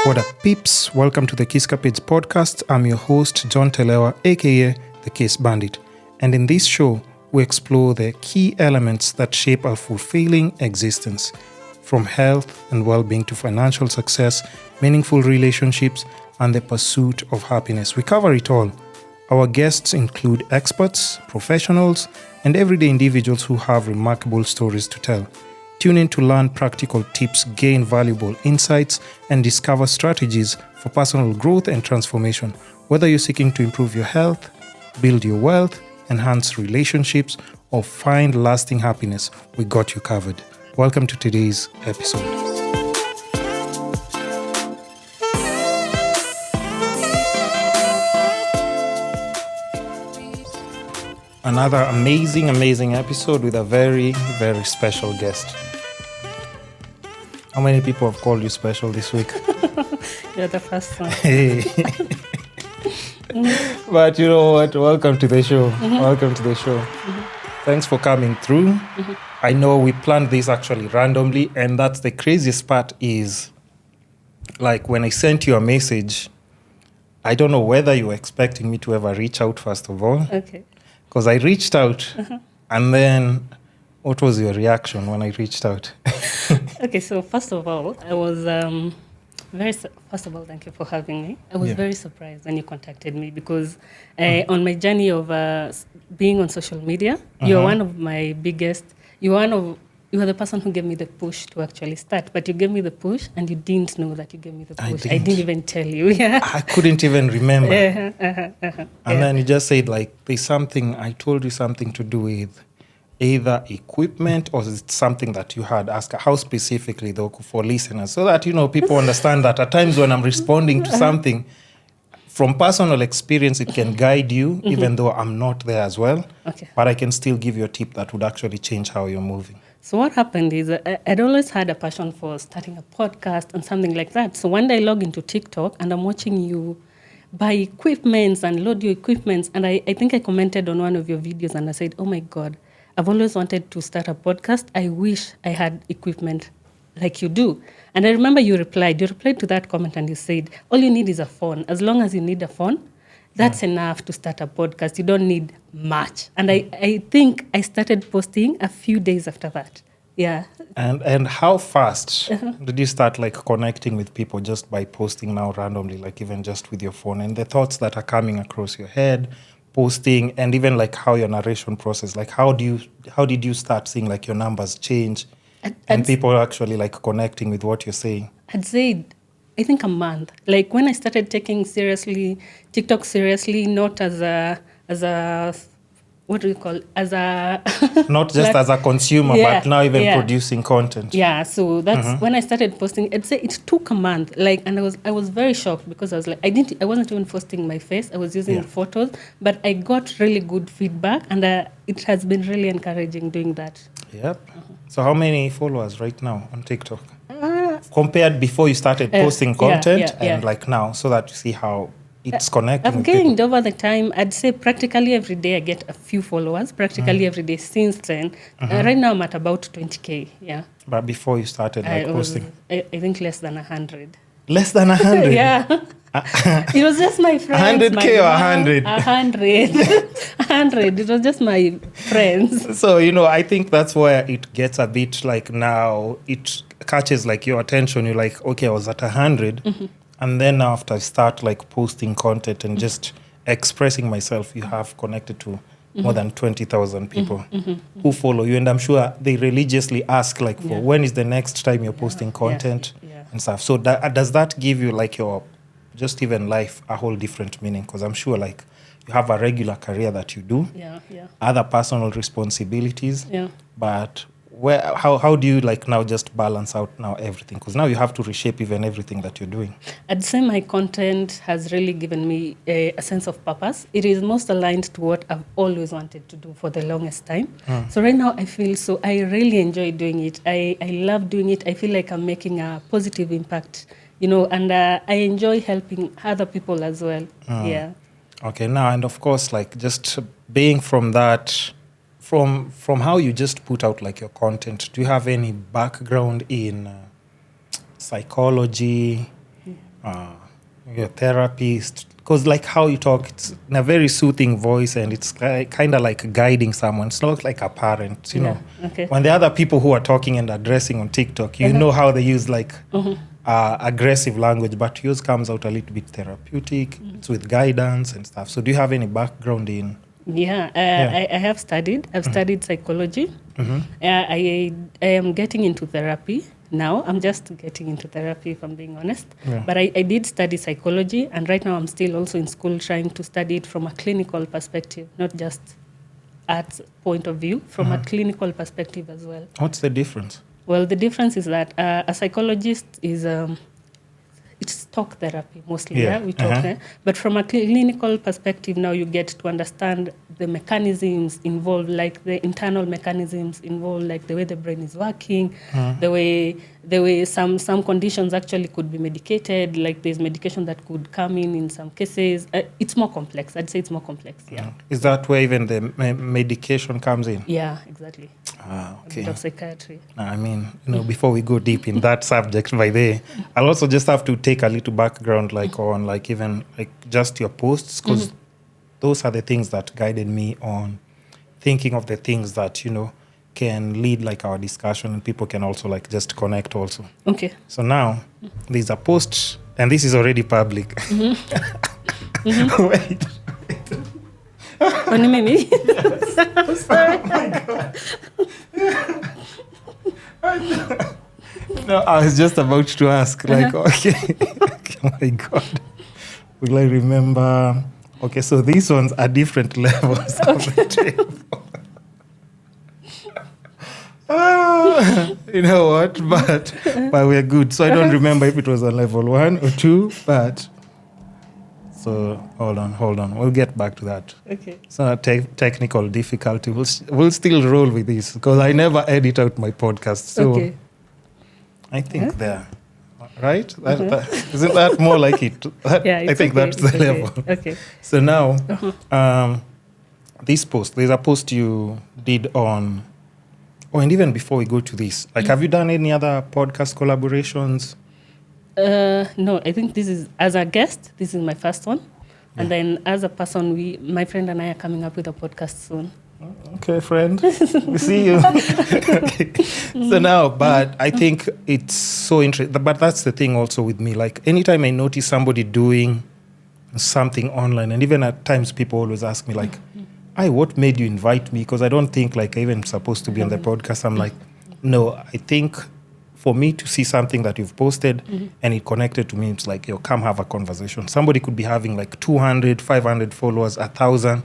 What up, peeps? Welcome to the Kisscapades podcast. I'm your host, John Telewa, aka the Kissbandit. And in this show, we explore the key elements that shape our fulfilling existence, from health and well-being to financial success, meaningful relationships, and the pursuit of happiness. We cover it all. Our guests include experts, professionals, and everyday individuals who have remarkable stories to tell. Tune in to learn practical tips, gain valuable insights, and discover strategies for personal growth and transformation. Whether you're seeking to improve your health, build your wealth, enhance relationships, or find lasting happiness, we got you covered. Welcome to today's episode. Another amazing episode with a very, very special guest. How many people have called you special this week? You're the first one. Hey. But you know what? Welcome to the show. Welcome to the show. Thanks for coming through. I know we planned this actually randomly, and that's the craziest part is, like, when I sent you a message, I don't know whether you were expecting me to ever reach out first of all. Okay. Because I reached out, and then what was your reaction when I reached out? Okay, so first of all, I was first of all, thank you for having me. I was very surprised when you contacted me because on my journey of being on social media, you're one of my biggest. You are the person who gave me the push to actually start, but you gave me the push and you didn't know that you gave me the push. I didn't even tell you. Yeah. I couldn't even remember. And then you just said, like, there's something, I told you something to do with either equipment or it's something that you had asked. How specifically, though, for listeners, so that, you know, people understand that at times when I'm responding to something, from personal experience, it can guide you, even though I'm not there as well. Okay. But I can still give you a tip that would actually change how you're moving. So what happened is I'd always had a passion for starting a podcast and something like that. So one day I log into TikTok and I'm watching you buy equipments and load your equipments. And I think I commented on one of your videos and I said, oh my God, I've always wanted to start a podcast. I wish I had equipment like you do. And I remember you replied to that comment and you said, all you need is a phone. As long as you need a phone, that's enough to start a podcast. You don't need much. And I think I started posting a few days after that. Yeah. And how fast did you start, like, connecting with people just by posting now randomly, like even just with your phone, and the thoughts that are coming across your head, posting, and even like how your narration process, like how did you start seeing like your numbers change and people actually like connecting with what you're saying? I'd say, I think a month. Like when I started taking TikTok seriously, not as a what do you call it? As a not just like, as a consumer, but now even producing content. Yeah, so that's when I started posting. I'd say it took a month. Like, and I was very shocked because I was like, I wasn't even posting my face. I was using photos, but I got really good feedback, and it has been really encouraging doing that. Yep. So how many followers right now on TikTok? Compared before you started posting content and like now, so that you see how it's connecting. I've gained over the time. I'd say practically every day I get a few followers, practically every day since then. Right now I'm at about 20K, yeah. But before you started posting? I think less than 100. Less than 100? Yeah. It was just my friends. 100K or 100? 100. 100. It was just my friends. So, you know, I think that's where it gets a bit like now, it catches like your attention. You're like, okay, I was at 100. And then after I start like posting content and just expressing myself, you have connected to more than 20,000 people who follow you. And I'm sure they religiously ask like for when is the next time you're posting content and stuff. So does that give you like your just even life a whole different meaning? Because I'm sure like you have a regular career that you do, other personal responsibilities, but how do you like now just balance out now everything? Because now you have to reshape even everything that you're doing. I'd say my content has really given me a sense of purpose. It is most aligned to what I've always wanted to do for the longest time. So right now I really enjoy doing it. I love doing it. I feel like I'm making a positive impact, you know, and I enjoy helping other people as well. Yeah. Okay, now, and of course, like just being from that, from how you just put out like your content, do you have any background in psychology, Your therapist, because like how you talk, it's in a very soothing voice, and it's kind of like guiding someone. It's not like a parent, you know. Okay. When the other people who are talking and addressing on TikTok, you know how they use like aggressive language, but yours comes out a little bit therapeutic. It's with guidance and stuff. So do you have any background in? Yeah, I have studied. I've studied psychology. I am getting into therapy now. I'm just getting into therapy, if I'm being honest. Yeah. But I did study psychology, and right now I'm still also in school trying to study it from a clinical perspective, not just at point of view, from a clinical perspective as well. What's the difference? Well, the difference is that a psychologist is it's talk therapy mostly. Yeah. We talk there. But from a clinical perspective, now you get to understand the mechanisms involved, like the internal mechanisms involved, like the way the brain is working, the way some conditions actually could be medicated, like there's medication that could come in some cases. It's more complex. I'd say it's more complex. Yeah. Is that where even the medication comes in? Yeah, exactly. Okay. A bit of psychiatry. I mean, before we go deep in that subject, by the way, I'll also just have to take a little background, like on, like even like just your posts, because those are the things that guided me on thinking of the things that can lead like our discussion, and people can also like just connect also. Okay. So now there's a post, and this is already public. Wait. Only me. I'm sorry. Oh my God. No, I was just about to ask, like, okay, oh my God, will I remember? Okay, so these ones are different levels of the table. You know what? But we're good. So I don't remember if it was on level 1 or 2, but so hold on. We'll get back to that. Okay. It's not a technical difficulty. We'll still roll with this because I never edit out my podcast. So Okay. I think there, right? Isn't that more like it? Yeah, I think that's the level. Okay. So now, this post, there's a post you did on, and even before we go to this, like, have you done any other podcast collaborations? No, I think this is, as a guest, this is my first one. And then as a person, my friend and I are coming up with a podcast soon. Okay, friend. We see you. Okay. So now, but I think it's so interesting. But that's the thing also with me. Like, anytime I notice somebody doing something online, and even at times people always ask me, like, what made you invite me? Because I don't think, like, I even supposed to be on the podcast. I'm like, no, I think for me to see something that you've posted and it connected to me, it's like, come have a conversation. Somebody could be having like 200, 500 followers, 1,000.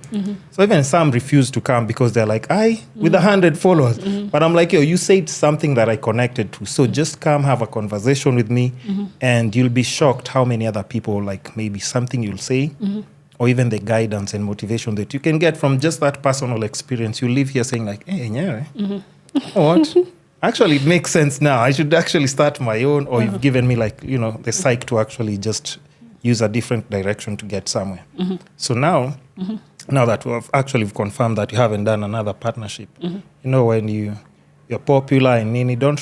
So even some refuse to come because they're like, with 100 followers. But I'm like, you said something that I connected to. So just come have a conversation with me and you'll be shocked how many other people, like maybe something you'll say or even the guidance and motivation that you can get from just that personal experience. You live here saying like, what? Actually, it makes sense now. I should actually start my own, or you've given me like, the psych to actually just use a different direction to get somewhere. So now that we've actually confirmed that you haven't done another partnership, when you're popular and Nini, don't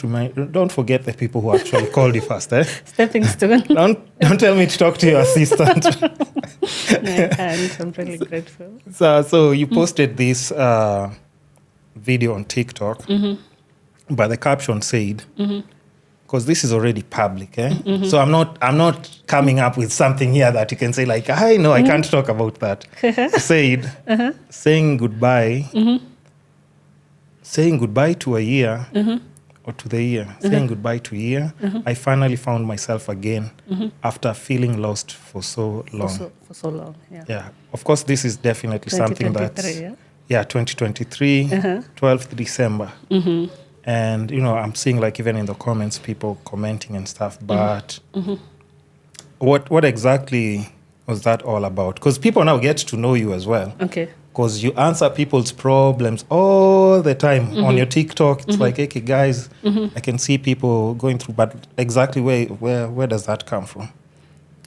forget the people who actually called you first. Stepping stone. Don't tell me to talk to your assistant. No, I can't. I'm really grateful. So you posted this video on TikTok. But the caption said, because this is already public, so I'm not coming up with something here that you can say like, I can't talk about that. Said, saying goodbye to a year, or to the year, saying goodbye to a year. I finally found myself again after feeling lost for so long. For so long, yeah. Yeah, of course, this is definitely something that's 2023, 12th December. And, I'm seeing like even in the comments, people commenting and stuff. But what exactly was that all about? Because people now get to know you as well. Okay. Because you answer people's problems all the time on your TikTok. It's like, okay, guys, I can see people going through. But exactly where does that come from?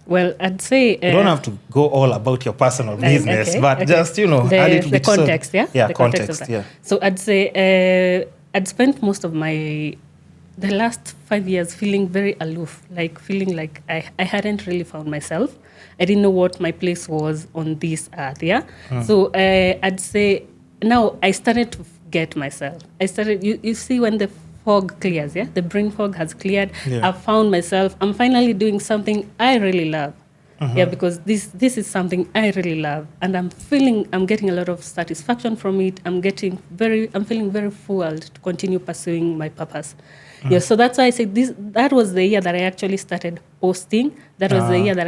Well, I'd say... you don't have to go all about your personal business, but just, add it to the context, Yeah, context, yeah. So I'd say... I'd spent most of my the last 5 years feeling very aloof, like feeling like I hadn't really found myself. I didn't know what my place was on this earth, yeah? So I'd say now I started to get myself. I started, you see when the fog clears, yeah? The brain fog has cleared. Yeah. I've found myself. I'm finally doing something I really love. Yeah, because this is something I really love, and I'm getting a lot of satisfaction from it. I'm feeling very fueled to continue pursuing my purpose. Yeah, so that's why I said that was the year that I actually started posting. That was the year that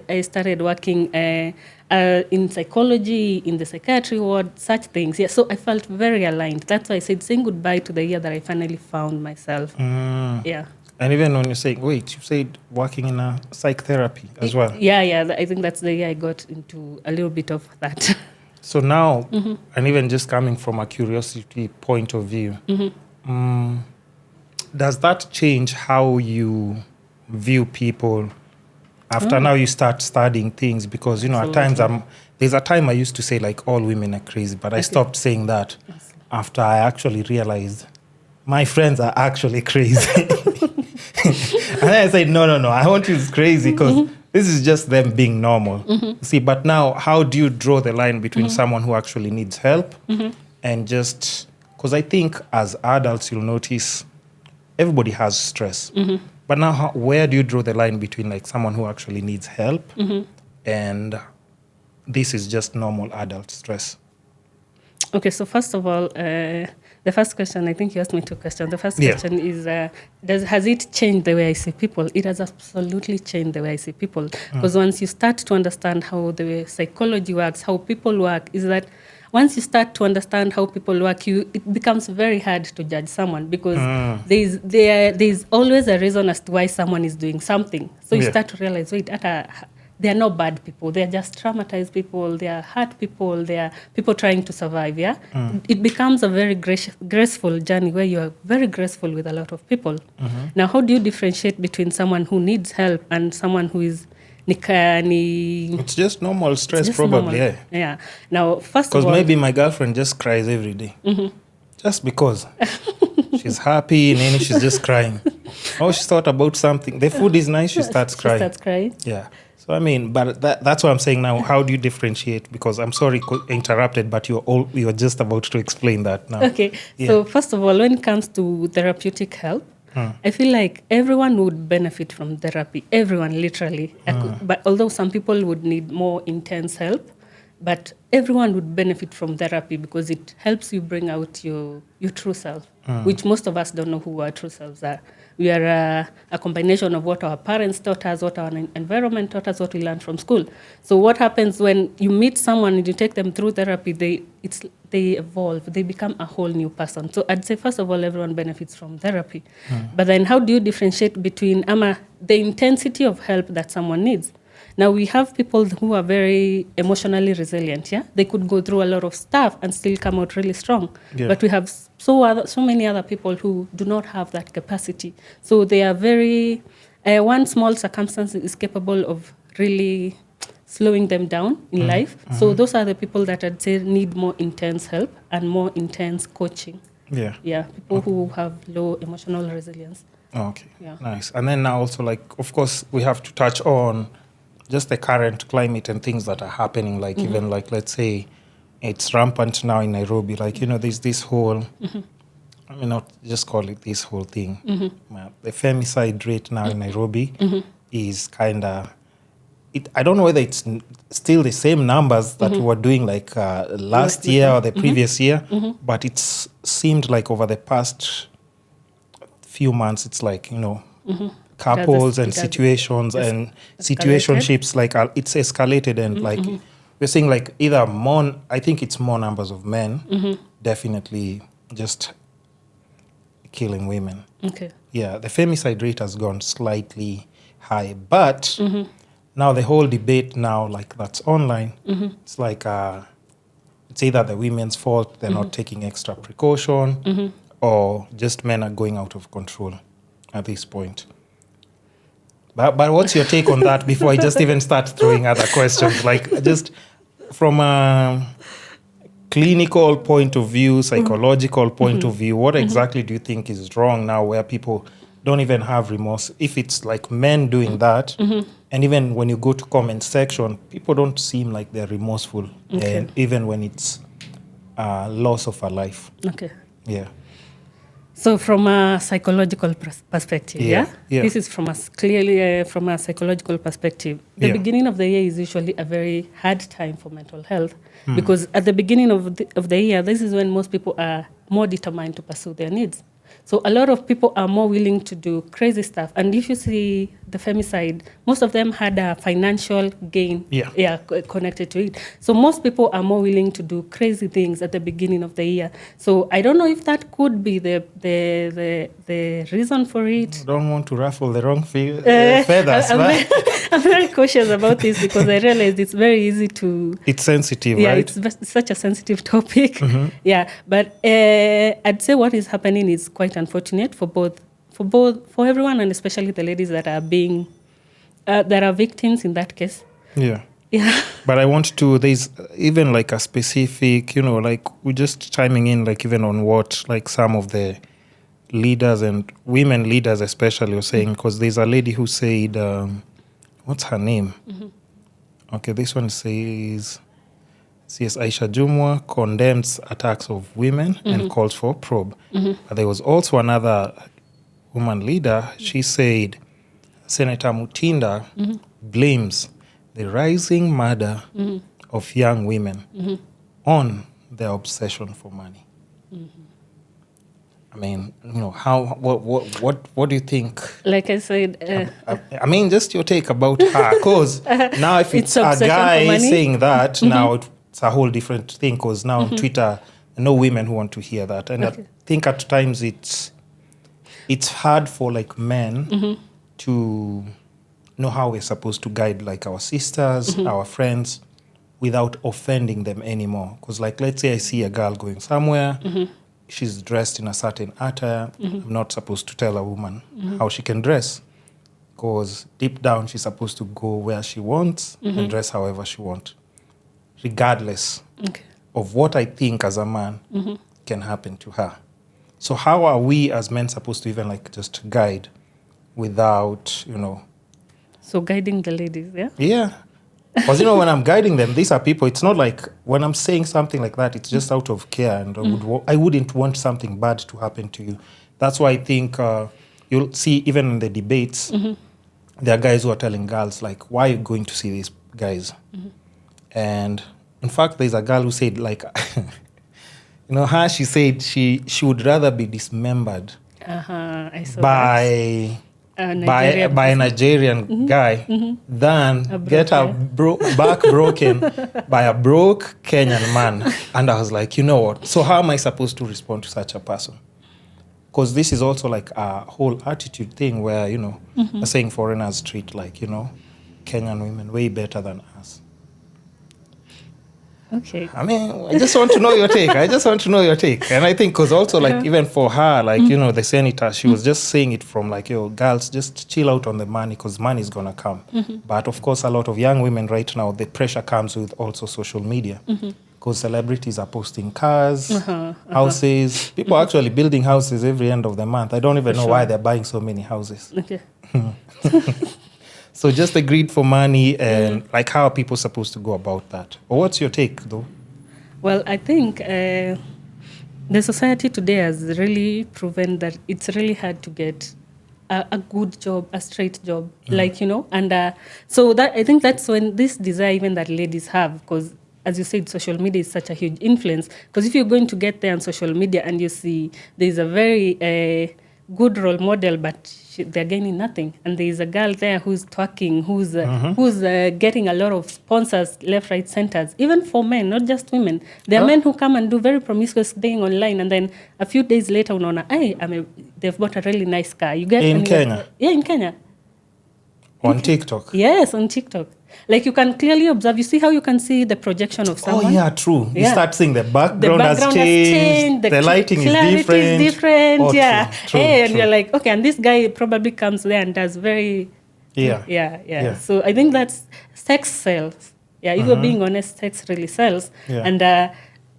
I started working in psychology, in the psychiatry ward, such things. Yeah, so I felt very aligned. That's why I said saying goodbye to the year that I finally found myself. Yeah. And even when you said working in a psych therapy as well. Yeah, I think that's the year I got into a little bit of that. So now, and even just coming from a curiosity point of view, does that change how you view people after now you start studying things? Because, at times there's a time I used to say like all women are crazy, but I stopped saying that after I actually realized my friends are actually crazy. And then I said, no, I won't use crazy because this is just them being normal. See, but now how do you draw the line between someone who actually needs help and just, because I think as adults, you'll notice everybody has stress. But now where do you draw the line between like someone who actually needs help and this is just normal adult stress? Okay, so first of all, the first question, I think you asked me 2 questions. The first question is, has it changed the way I see people? It has absolutely changed the way I see people. Because once you start to understand how the psychology works, how people work, is that once you start to understand how people work, it becomes very hard to judge someone because there's always a reason as to why someone is doing something. So you start to realize, wait, they're not bad people. They're just traumatized people. They are hurt people. They are people trying to survive, yeah? It becomes a very graceful journey where you are very graceful with a lot of people. Now, how do you differentiate between someone who needs help and someone who is... It's just normal stress, just probably, normal. Yeah. Now, first of all... Because maybe my girlfriend just cries every day. Just because. She's happy, and then she's just crying. Oh, she thought about something. The food is nice, she starts crying. Yeah. So, I mean, but that's what I'm saying now. How do you differentiate? Because I'm sorry, interrupted, but you're just about to explain that now. Okay. Yeah. So, first of all, when it comes to therapeutic help, I feel like everyone would benefit from therapy. Everyone, literally. But although some people would need more intense help, but everyone would benefit from therapy because it helps you bring out your true self, which most of us don't know who our true selves are. We are a combination of what our parents taught us, what our environment taught us, what we learned from school. So what happens when you meet someone and you take them through therapy, they evolve, they become a whole new person. So I'd say, first of all, everyone benefits from therapy. But then how do you differentiate between the intensity of help that someone needs? Now, we have people who are very emotionally resilient, yeah? They could go through a lot of stuff and still come out really strong. Yeah. But we have so many other people who do not have that capacity. So they are very... one small circumstance is capable of really slowing them down in life. So those are the people that I'd say need more intense help and more intense coaching. Yeah, people who have low emotional resilience. Okay, nice. And then now also, like, of course, we have to touch on just the current climate and things that are happening, like even like, let's say, it's rampant now in Nairobi. Like, there's this whole, I mean, not just call it this whole thing. The femicide rate now in Nairobi is kind of, I don't know whether it's still the same numbers that we were doing like last year or the previous year, but it's seemed like over the past few months, it's like, couples and situations and situationships, like it's escalated and like we're seeing like either more, I think it's more numbers of men definitely just killing women. Okay. Yeah, the femicide rate has gone slightly high, but now the whole debate now, like that's online, it's like it's either the women's fault, they're not taking extra precaution, or just men are going out of control at this point. But what's your take on that before I just even start throwing other questions? Like just from clinical point of view, psychological point of view, what exactly do you think is wrong now where people don't even have remorse? If it's like men doing that, and even when you go to comment section, people don't seem like they're remorseful, and even when it's loss of a life. Okay. Yeah. So from a psychological perspective, Yeah. this is clearly from a psychological perspective. The beginning of the year is usually a very hard time for mental health because at the beginning of the year, this is when most people are more determined to pursue their needs. So a lot of people are more willing to do crazy stuff. And if you see the femicide, most of them had a financial gain connected to it. So most people are more willing to do crazy things at the beginning of the year. So I don't know if that could be the reason for it. I don't want to ruffle the wrong feathers. I'm very cautious about this because I realize it's very easy to... It's sensitive, right? Yeah, it's such a sensitive topic. Yeah, but I'd say what is happening is quite unfortunate for everyone, and especially the ladies that are being that are victims in that case. Yeah. Yeah. But I want to, there's even like a specific, like we're just chiming in, like even on what like some of the leaders and women leaders especially are saying, because there's a lady who said, what's her name? Okay, this one says, CS Aisha Jumwa condemns attacks of women and calls for probe. But there was also another woman leader. She said Senator Mutinda blames the rising murder of young women on their obsession for money. I mean, what do you think? Like I said... I mean, just your take about her. Because now if it's a guy saying that, now it's a whole different thing. Because now on Twitter, no women who want to hear that. And I think at times it's hard for like men to know how we're supposed to guide like our sisters, our friends, without offending them anymore. Because like, let's say I see a girl going somewhere, she's dressed in a certain attire. I'm not supposed to tell a woman how she can dress, because deep down she's supposed to go where she wants and dress however she wants, regardless of what I think as a man can happen to her. So how are we as men supposed to even like just guide without, So guiding the ladies, yeah? Yeah. Because, when I'm guiding them, these are people, it's not like when I'm saying something like that, it's just out of care. And I wouldn't want something bad to happen to you. That's why I think you'll see even in the debates, there are guys who are telling girls, like, why are you going to see these guys? And in fact, there's a girl who said, like, she said she would rather be dismembered by a Nigerian guy than get her back broken by a broke Kenyan man. And I was like, you know what? So how am I supposed to respond to such a person? Because this is also like a whole attitude thing where, they're saying foreigners treat like, Kenyan women way better than us. Okay. I mean, I just want to know your take. And I think because also like even for her, like, the senator, she was just saying it from like, girls, just chill out on the money because money is going to come. But of course, a lot of young women right now, the pressure comes with also social media. Because celebrities are posting cars, houses. People are actually building houses every end of the month. I don't even know why they're buying so many houses. Okay. So just the greed for money and like how are people supposed to go about that? Or what's your take though? Well, I think the society today has really proven that it's really hard to get a good job, a straight job, and so that I think that's when this desire even that ladies have, because as you said, social media is such a huge influence. Because if you're going to get there on social media and you see there's a very good role model, but they're gaining nothing, and there's a girl there who's twerking, who's getting a lot of sponsors left, right, centers, even for men, not just women. There are men who come and do very promiscuous thing online, and then a few days later, they've bought a really nice car. You get in Kenya? Yeah, in Kenya. On TikTok? Yes, on TikTok. Like you can clearly observe, you see how you can see the projection of someone? Oh yeah, true. You start seeing the background has changed, the lighting is different. Oh, yeah. True, and you're like, okay, and this guy probably comes there and does very... Yeah. So I think that's sex sells. Yeah, if you're being honest, sex really sells. Yeah. And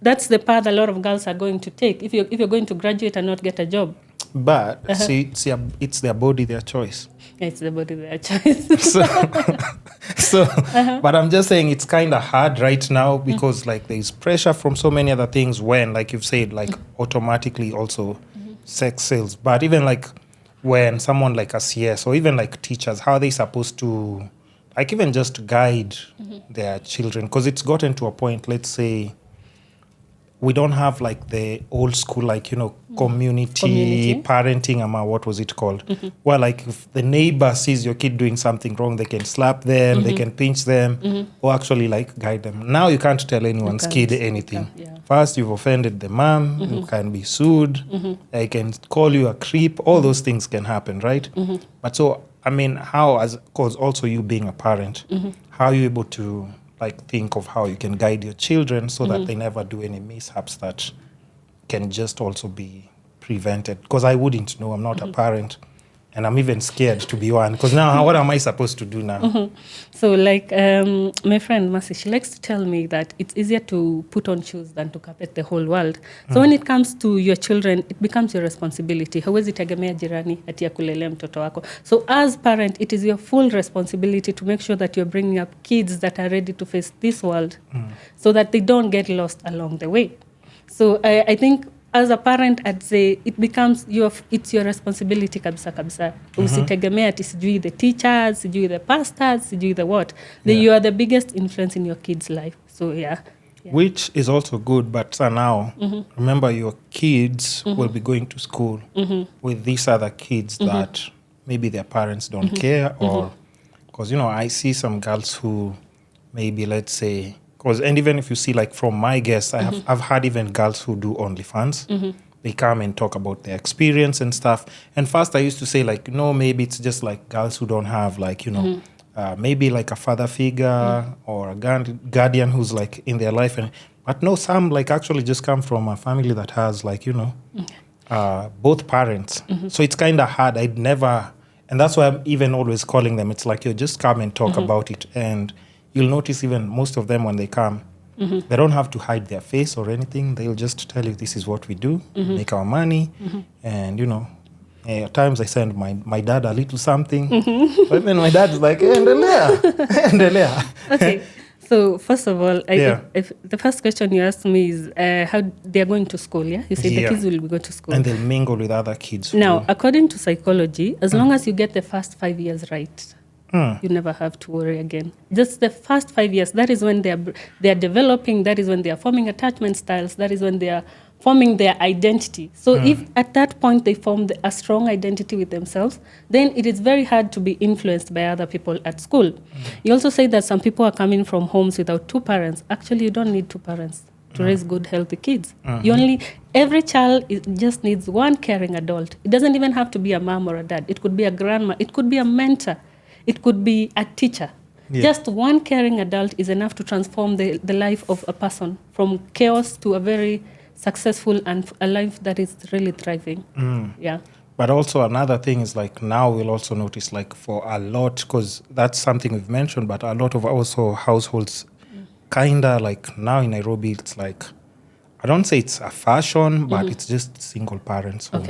that's the path a lot of girls are going to take if you're going to graduate and not get a job. But see, it's their body, their choice. It's the body, their choice. But I'm just saying it's kind of hard right now because like there's pressure from so many other things when, like you've said, like automatically also sex sales. But even like when someone like a CS or even like teachers, how are they supposed to like even just guide their children? Because it's gotten to a point, let's say, we don't have like the old school, like, you know, community parenting, what was it called? Well, like if the neighbor sees your kid doing something wrong, they can slap them, they can pinch them, or actually like guide them. Now you can't tell anyone's kid anything. First, you've offended the mom, you can be sued, they can call you a creep, all those things can happen, right? But so, I mean, how, because also you being a parent, how are you able to like think of how you can guide your children so that they never do any mishaps that can just also be prevented? Because I wouldn't know, I'm not a parent, and I'm even scared to be one, because now what am I supposed to do now? So like my friend Mercy, she likes to tell me that it's easier to put on shoes than to carpet the whole world. So when it comes to your children, it becomes your responsibility. Hawezi tegemea jirani ati akulelea mtoto wako. So as parent, it is your full responsibility to make sure that you're bringing up kids that are ready to face this world so that they don't get lost along the way. So I think as a parent, I'd say it becomes it's your responsibility kabisa. Usitegemea ati sijui the teachers, sijui the pastors, sijui the what. You are the biggest influence in your kid's life. So yeah. Which is also good, but now remember your kids will be going to school with these other kids that maybe their parents don't care, or because, you know, I see some girls who maybe, let's say, and even if you see, like from my guests, I've had even girls who do OnlyFans. They come and talk about their experience and stuff. And first I used to say, like, no, maybe it's just like girls who don't have, like, you know, maybe like a father figure or a guardian who's like in their life. But no, some like actually just come from a family that has, like, you know, both parents. So it's kind of hard. And that's why I'm even always calling them. It's like, you just come and talk about it. And you'll notice even most of them when they come, they don't have to hide their face or anything. They'll just tell you, this is what we do, make our money. And, you know, at times I send my dad a little something. But then my dad's like, endelea. Okay. So first of all, if the first question you asked me is how they're going to school, yeah? You said the kids will go to school. And they'll mingle with other kids. Now, according to psychology, as long as you get the first 5 years right, you never have to worry again. Just the first 5 years, that is when they are developing, that is when they are forming attachment styles, that is when they are forming their identity. So if at that point they form a strong identity with themselves, then it is very hard to be influenced by other people at school. You also say that some people are coming from homes without two parents. Actually, you don't need two parents to raise good, healthy kids. Every child just needs one caring adult. It doesn't even have to be a mom or a dad. It could be a grandma. It could be a mentor. It could be a teacher. Just one caring adult is enough to transform the life of a person from chaos to a very successful and a life that is really thriving. But also another thing is, like, now we'll also notice, like, for a lot, because that's something we've mentioned, but a lot of also households kind of like now in Nairobi, it's like, I don't say it's a fashion, but it's just single parents. So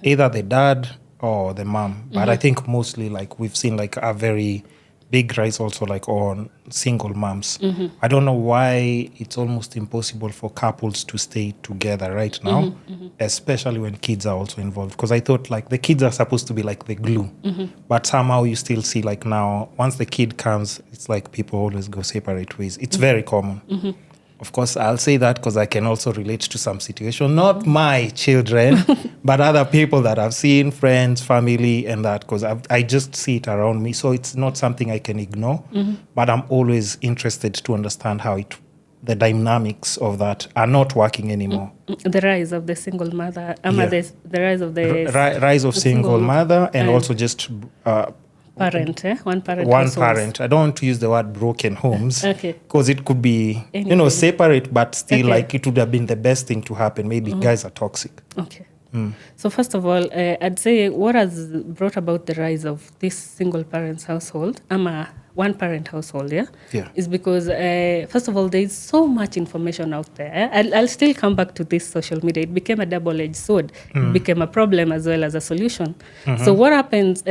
either the dad or the mom. But I think mostly, like, we've seen like a very big rise also like on single moms. I don't know why it's almost impossible for couples to stay together right now, especially when kids are also involved. Because I thought like the kids are supposed to be like the glue. But somehow you still see like now, once the kid comes, it's like people always go separate ways. It's very common. Of course, I'll say that because I can also relate to some situation, not my children, but other people that I've seen, friends, family, and that, because I just see it around me. So it's not something I can ignore, but I'm always interested to understand how the dynamics of that are not working anymore. The rise of the single mother, the rise of the rise of single mother, and also just parent, one parent. One parent. I don't want to use the word broken homes, because it could be anything. Separate, but still like it would have been the best thing to happen. Maybe guys are toxic. So first of all, I'd say what has brought about the rise of this single parents household, one parent household, is because first of all, there is so much information out there. I'll still come back to this social media. It became a double-edged sword. It became a problem as well as a solution. So what happens?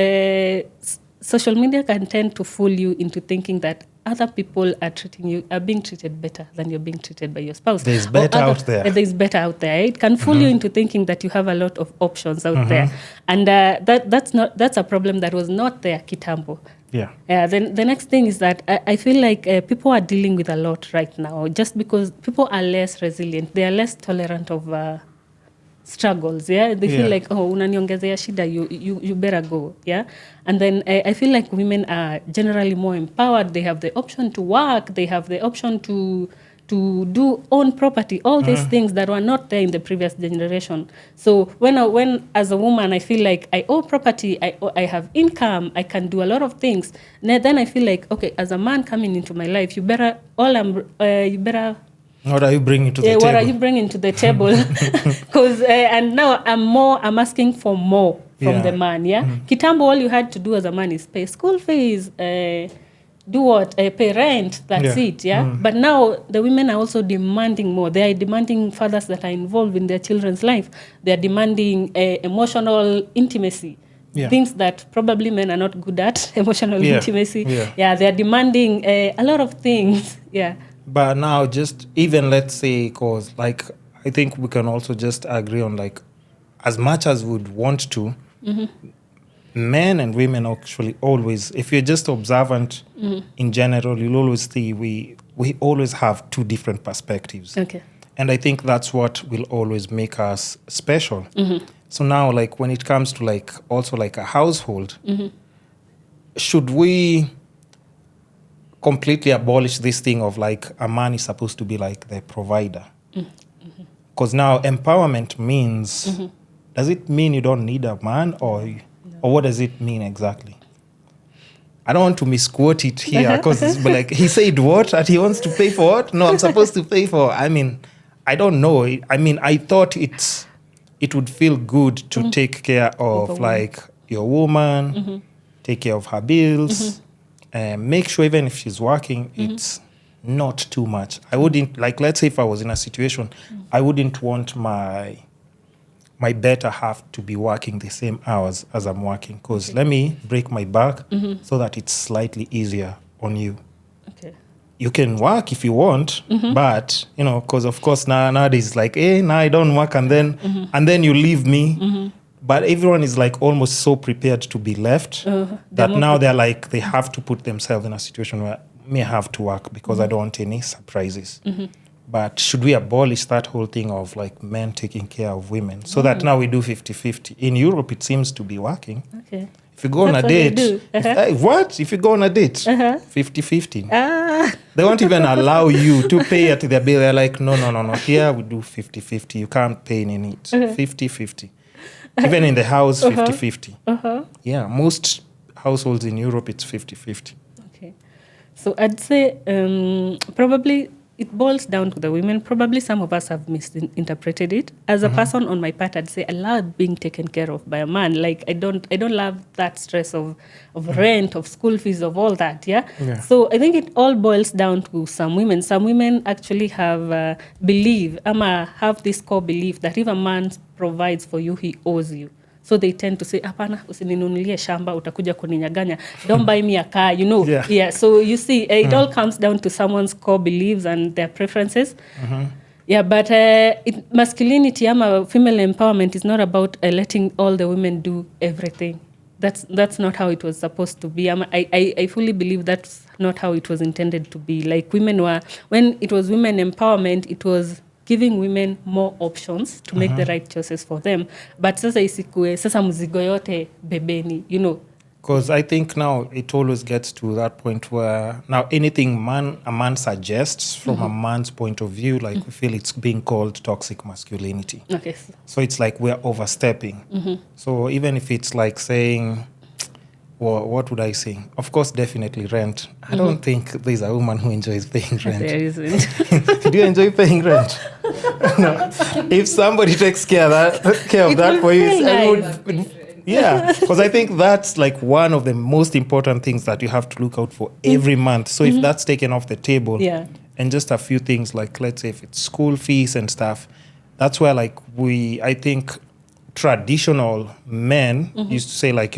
Social media can tend to fool you into thinking that other people are being treated better than you're being treated by your spouse. There's better out there. There's better out there. It can fool you into thinking that you have a lot of options out there, and that's a problem that was not there kitambo. Then the next thing is that I feel like people are dealing with a lot right now, just because people are less resilient. They are less tolerant of struggles. They feel like, unaniongezea shida, you better go. And then I feel like women are generally more empowered. They have the option to work. They have the option to do own property, all these things that were not there in the previous generation. So when as a woman I feel like I own property, I have income, I can do a lot of things. Then I feel like, okay, as a man coming into my life, you better. What are you bringing to the table? What are you bringing to the table? Because and now I'm asking for more from the man. Kitambo, all you had to do as a man is pay school fees, do what? Pay rent. That's it. But now the women are also demanding more. They are demanding fathers that are involved in their children's life. They are demanding emotional intimacy. Things that probably men are not good at. Emotional intimacy. They are demanding a lot of things. But now, just even let's say, because like I think we can also just agree on, like, as much as we'd want to, men and women actually always, if you're just observant in general, you'll always see we always have two different perspectives. And I think that's what will always make us special. So now, like, when it comes to like also like a household, should we completely abolish this thing of like a man is supposed to be like the provider? Because now empowerment means, does it mean you don't need a man, or what does it mean exactly? I don't want to misquote it here, because like he said what, and he wants to pay for what? No, I'm supposed to pay for. I mean, I don't know. I mean, I thought it would feel good to take care of like your woman, take care of her bills. Make sure even if she's working, it's not too much. I wouldn't, like, let's say if I was in a situation, I wouldn't want my better half to be working the same hours as I'm working, because let me break my back so that it's slightly easier on you. You can work if you want, but, you know, because of course nowadays, like, now I don't work, and then you leave me. But everyone is like almost so prepared to be left that now they're like, they have to put themselves in a situation where I may have to work because I don't want any surprises. But should we abolish that whole thing of like men taking care of women so that now we do 50-50? In Europe, it seems to be working. If you go on a date, if you go on a date, 50-50. They won't even allow you to pay at their bill. They're like, no. Here we do 50-50. You can't pay any need. 50-50. Even in the house, 50-50. Yeah, most households in Europe, it's 50-50. So I'd say probably it boils down to the women. Probably some of us have misinterpreted it. As a person on my part, I'd say I love being taken care of by a man. Like I don't love that stress of rent, of school fees, of all that. So I think it all boils down to some women. Some women actually have have this core belief that if a man provides for you, he owes you. So they tend to say, hapana, usininunulie shamba, utakuja kuninyaganya. Don't buy me a car, you know. So you see, it all comes down to someone's core beliefs and their preferences. But masculinity, female empowerment is not about letting all the women do everything. That's not how it was supposed to be. I fully believe that's not how it was intended to be. Like when it was women empowerment, it was giving women more options to make the right choices for them. But sasa isikue, sasa mzigo yote bebeni, you know. Because I think now it always gets to that point where now anything a man suggests from a man's point of view, like we feel it's being called toxic masculinity. So it's like we're overstepping. So even if it's like saying, well, what would I say? Of course, definitely rent. I don't think there's a woman who enjoys paying rent. There isn't. Do you enjoy paying rent? No. If somebody takes care of that for you, yeah, because I think that's like one of the most important things that you have to look out for every month. So if that's taken off the table, and just a few things like, let's say if it's school fees and stuff, that's where like I think traditional men used to say like,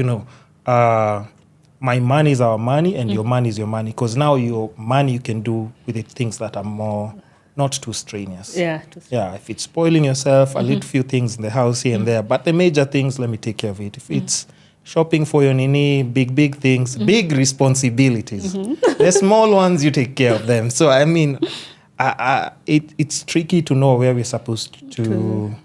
my money is our money and your money is your money, because now your money you can do with it things that are more not too strenuous. If it's spoiling yourself, a little few things in the house here and there, but the major things, let me take care of it. If it's shopping for your nini, big things, big responsibilities, the small ones you take care of them. So I mean, it's tricky to know where we're supposed to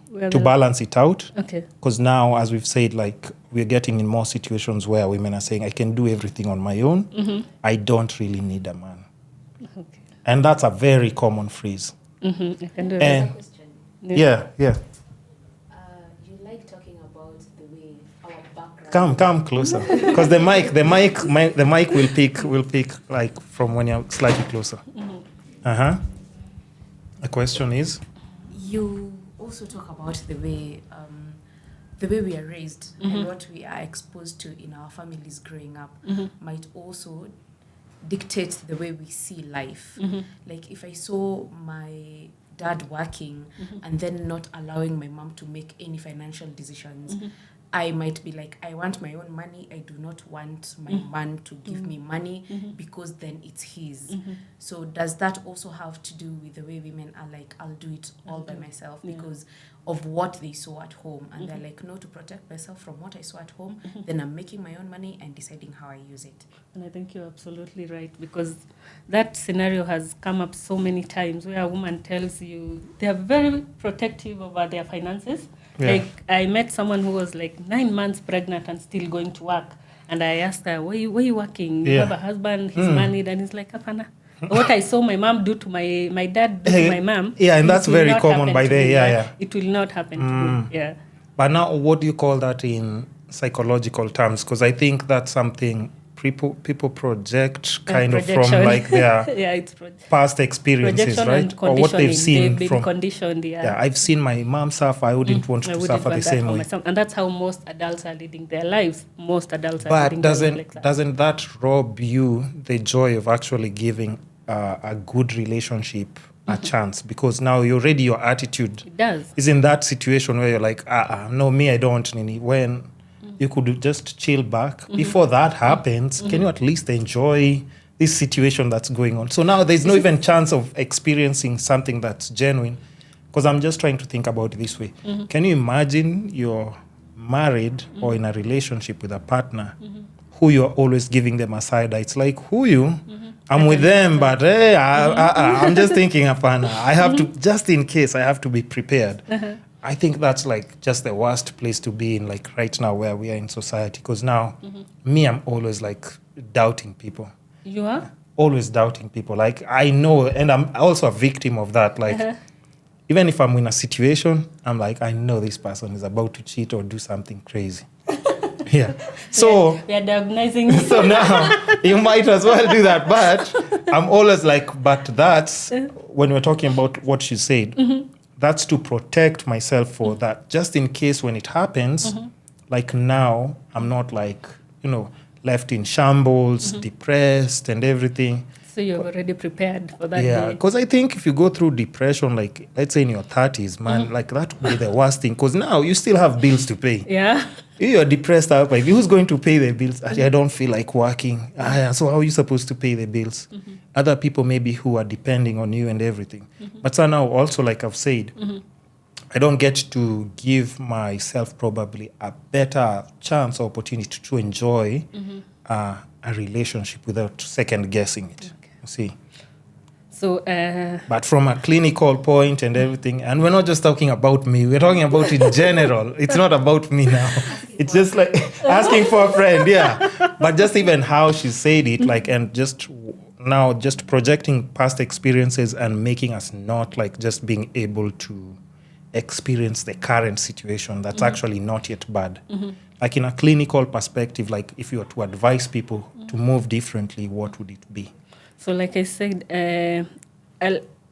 balance it out. Because now, as we've said, like we're getting in more situations where women are saying, I can do everything on my own. I don't really need a man. And that's a very common phrase. I can do it. And question. Yeah. You like talking about the way our background. Come closer, because the mic will pick like from when you're slightly closer. The question is. You also talk about the way we are raised and what we are exposed to in our families growing up might also dictate the way we see life. Like if I saw my dad working and then not allowing my mom to make any financial decisions, I might be like, I want my own money. I do not want my man to give me money because then it's his. So does that also have to do with the way women are like, I'll do it all by myself because of what they saw at home? And they're like, no, to protect myself from what I saw at home, then I'm making my own money and deciding how I use it. And I think you're absolutely right, because that scenario has come up so many times where a woman tells you they're very protective over their finances. Like I met someone who was like 9 months pregnant and still going to work. And I asked her, where you working? You have a husband, he's married. And he's like, Apana. What I saw my mom do to my dad do to my mom. And that's very common by the It will not happen to me. But now, what do you call that in psychological terms? Because I think that's something people project kind of from like their past experiences, right? Or what they've seen. They've been conditioned, I've seen my mom suffer. I wouldn't want to suffer the same way. And that's how most adults are leading their lives. But doesn't that rob you the joy of actually giving a good relationship a chance? Because now your attitude is in that situation where you're like, no, me, I don't. When you could just chill back. Before that happens, can you at least enjoy this situation that's going on? So now there's no even chance of experiencing something that's genuine. Because I'm just trying to think about it this way. Can you imagine you're married or in a relationship with a partner who you're always giving them a side eye? It's like, who you? I'm with them, but hey, I'm just thinking, I have to, just in case, I have to be prepared. I think that's like just the worst place to be in, like right now where we are in society. Because now, I'm always like doubting people. You are? Always doubting people. Like I know, and I'm also a victim of that. Like even if I'm in a situation, I'm like, I know this person is about to cheat or do something crazy. So we are diagnosing. So now you might as well do that. But I'm always like, but that's when we're talking about what she said. That's to protect myself for that. Just in case when it happens, like now, I'm not like, left in shambles, depressed and everything. So you're already prepared for that day. Because I think if you go through depression, like let's say in your 30s, man, like that would be the worst thing. Because now you still have bills to pay. If you're depressed, who's going to pay the bills? I don't feel like working. So how are you supposed to pay the bills? Other people maybe who are depending on you and everything. But so now also, like I've said, I don't get to give myself probably a better chance or opportunity to enjoy a relationship without second guessing it. See. So, but from a clinical point and everything, and we're not just talking about me, we're talking about in general. It's not about me now. It's just like asking for a friend, But just even how she said it, like, and just now just projecting past experiences and making us not like just being able to experience the current situation that's actually not yet bad. Like in a clinical perspective, like if you were to advise people to move differently, what would it be? So like I said,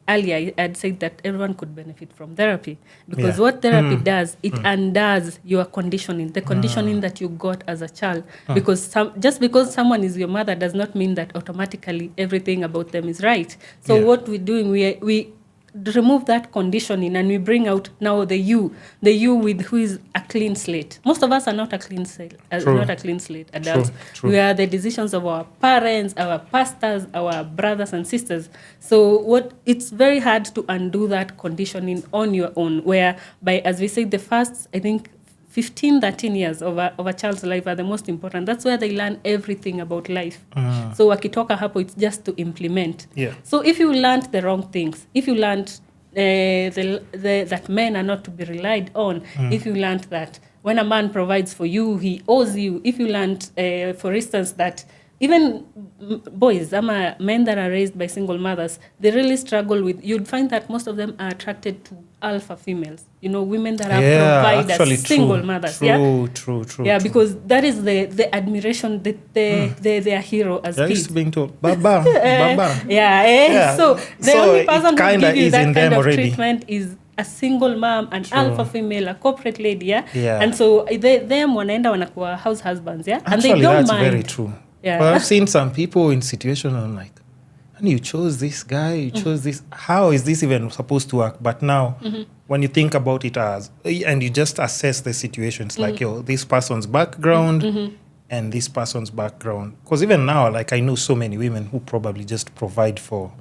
earlier, I'd said that everyone could benefit from therapy because what therapy does, it undoes your conditioning, the conditioning that you got as a child. Because just because someone is your mother does not mean that automatically everything about them is right. So what we're doing, we remove that conditioning and we bring out now the you with who is a clean slate. Most of us are not a clean slate, adults. True. We are the decisions of our parents, our pastors, our brothers and sisters. So it's very hard to undo that conditioning on your own, whereby, as we said, the first, I think, 15, 13 years of a child's life are the most important. That's where they learn everything about life. So wakitoka hapo, it's just to implement. So if you learned the wrong things, if you learned that men are not to be relied on, if you learned that when a man provides for you, he owes you, if you learned, for instance, that even boys, men that are raised by single mothers, they really struggle with, you'd find that most of them are attracted to alpha females, women that are providers, single mothers. True. Yeah, because that is the admiration that their hero as kids. Used to being told, Baba. So the only person who gives you that kind of already. treatment is a single mom, an alpha female, a corporate lady, and so them wanaenda wanakuwa house husbands, and Actually, they don't that's mind. very true. Yeah. But I've seen some people in situations I'm like, and you chose this guy, you chose this. How is this even supposed to work? But now, when you think about it and you just assess the situations, like, this person's background and this person's background. Because even now, like, I know so many women who probably just provide for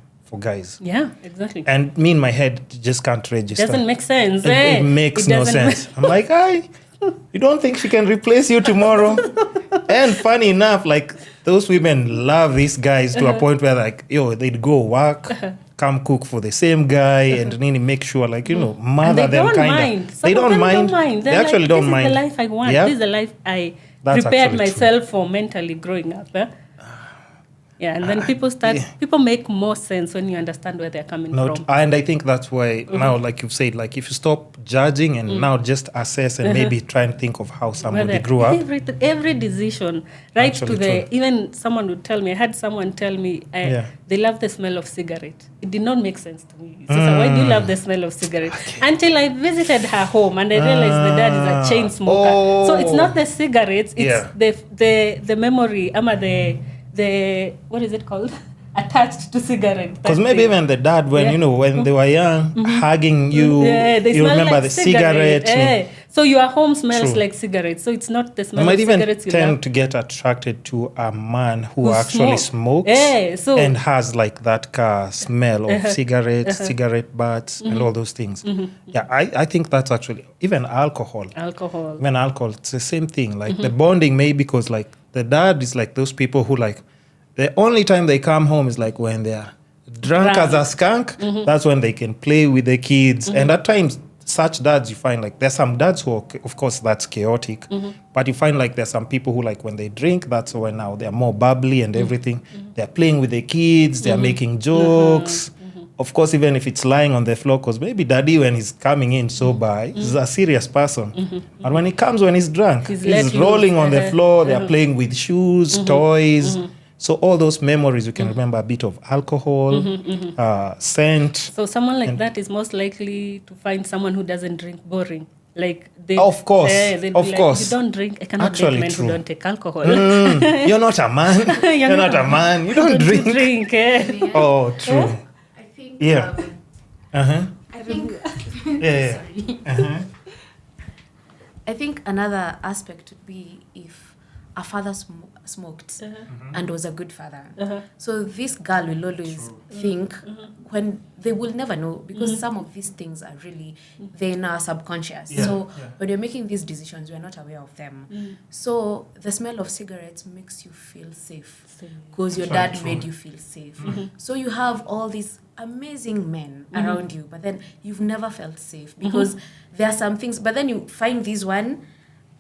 guys. Yeah, exactly. And me in my head just can't register. It doesn't make sense. It makes no sense. I'm like, you don't think she can replace you tomorrow? And funny enough, like, those women love these guys to a point where, like, they'd go work, come cook for the same guy, and make sure, like, mother them kind of. They don't mind. They actually don't mind. This is the life I want. Yeah? This is the life I That's prepared actually myself for mentally growing up. Yeah, and then people make more sense when you understand where they're coming from. And I think that's why now, like you've said, like, if you stop judging and now just assess and maybe try and think of how somebody grew up. Every decision, right? Actually to even someone would tell me, I had someone tell me they love the smell of cigarette. It did not make sense to me. So why do you love the smell of cigarette? Until I visited her home and I realized the dad is a chain smoker. So it's not the cigarettes, it's the memory, the what is it called? Attached to cigarette. Because maybe even the dad, when when they were young, hugging you, you remember like the cigarette. So your home smells like cigarettes. So it's not the smell of cigarettes you love. You might even tend to get attracted to a man who actually smokes and has like that smell of cigarettes, cigarette butts, and all those things. Yeah, I think that's actually even alcohol. Even alcohol, it's the same thing. Like the bonding, maybe because like the dad is like those people who like the only time they come home is like when they're drunk as a skunk. That's when they can play with the kids. And at times, such dads, you find like there's some dads who, of course, that's chaotic. But you find like there's some people who like when they drink, that's when now they're more bubbly and everything. They're playing with the kids. They're making jokes. Of course, even if it's lying on the floor, because maybe daddy, when he's coming in sober, he's a serious person. And when he comes, when he's drunk, he's rolling on the floor. They're playing with shoes, toys. So all those memories, you can remember a bit of alcohol, scent. So someone like that is most likely to find someone who doesn't drink boring. Like of course. You don't drink. I cannot date men who don't take alcohol. You're not a man. You're not a man. You don't drink. Oh, true. I think. Yeah. I think. Yeah. I think another aspect would be if a father smoked and was a good father. So this girl will always think when they will never know because some of these things are really they're in our subconscious. So when you're making these decisions, you're not aware of them. So the smell of cigarettes makes you feel safe because your dad made you feel safe. So you have all these amazing men around you, but then you've never felt safe because there are some things. But then you find this one.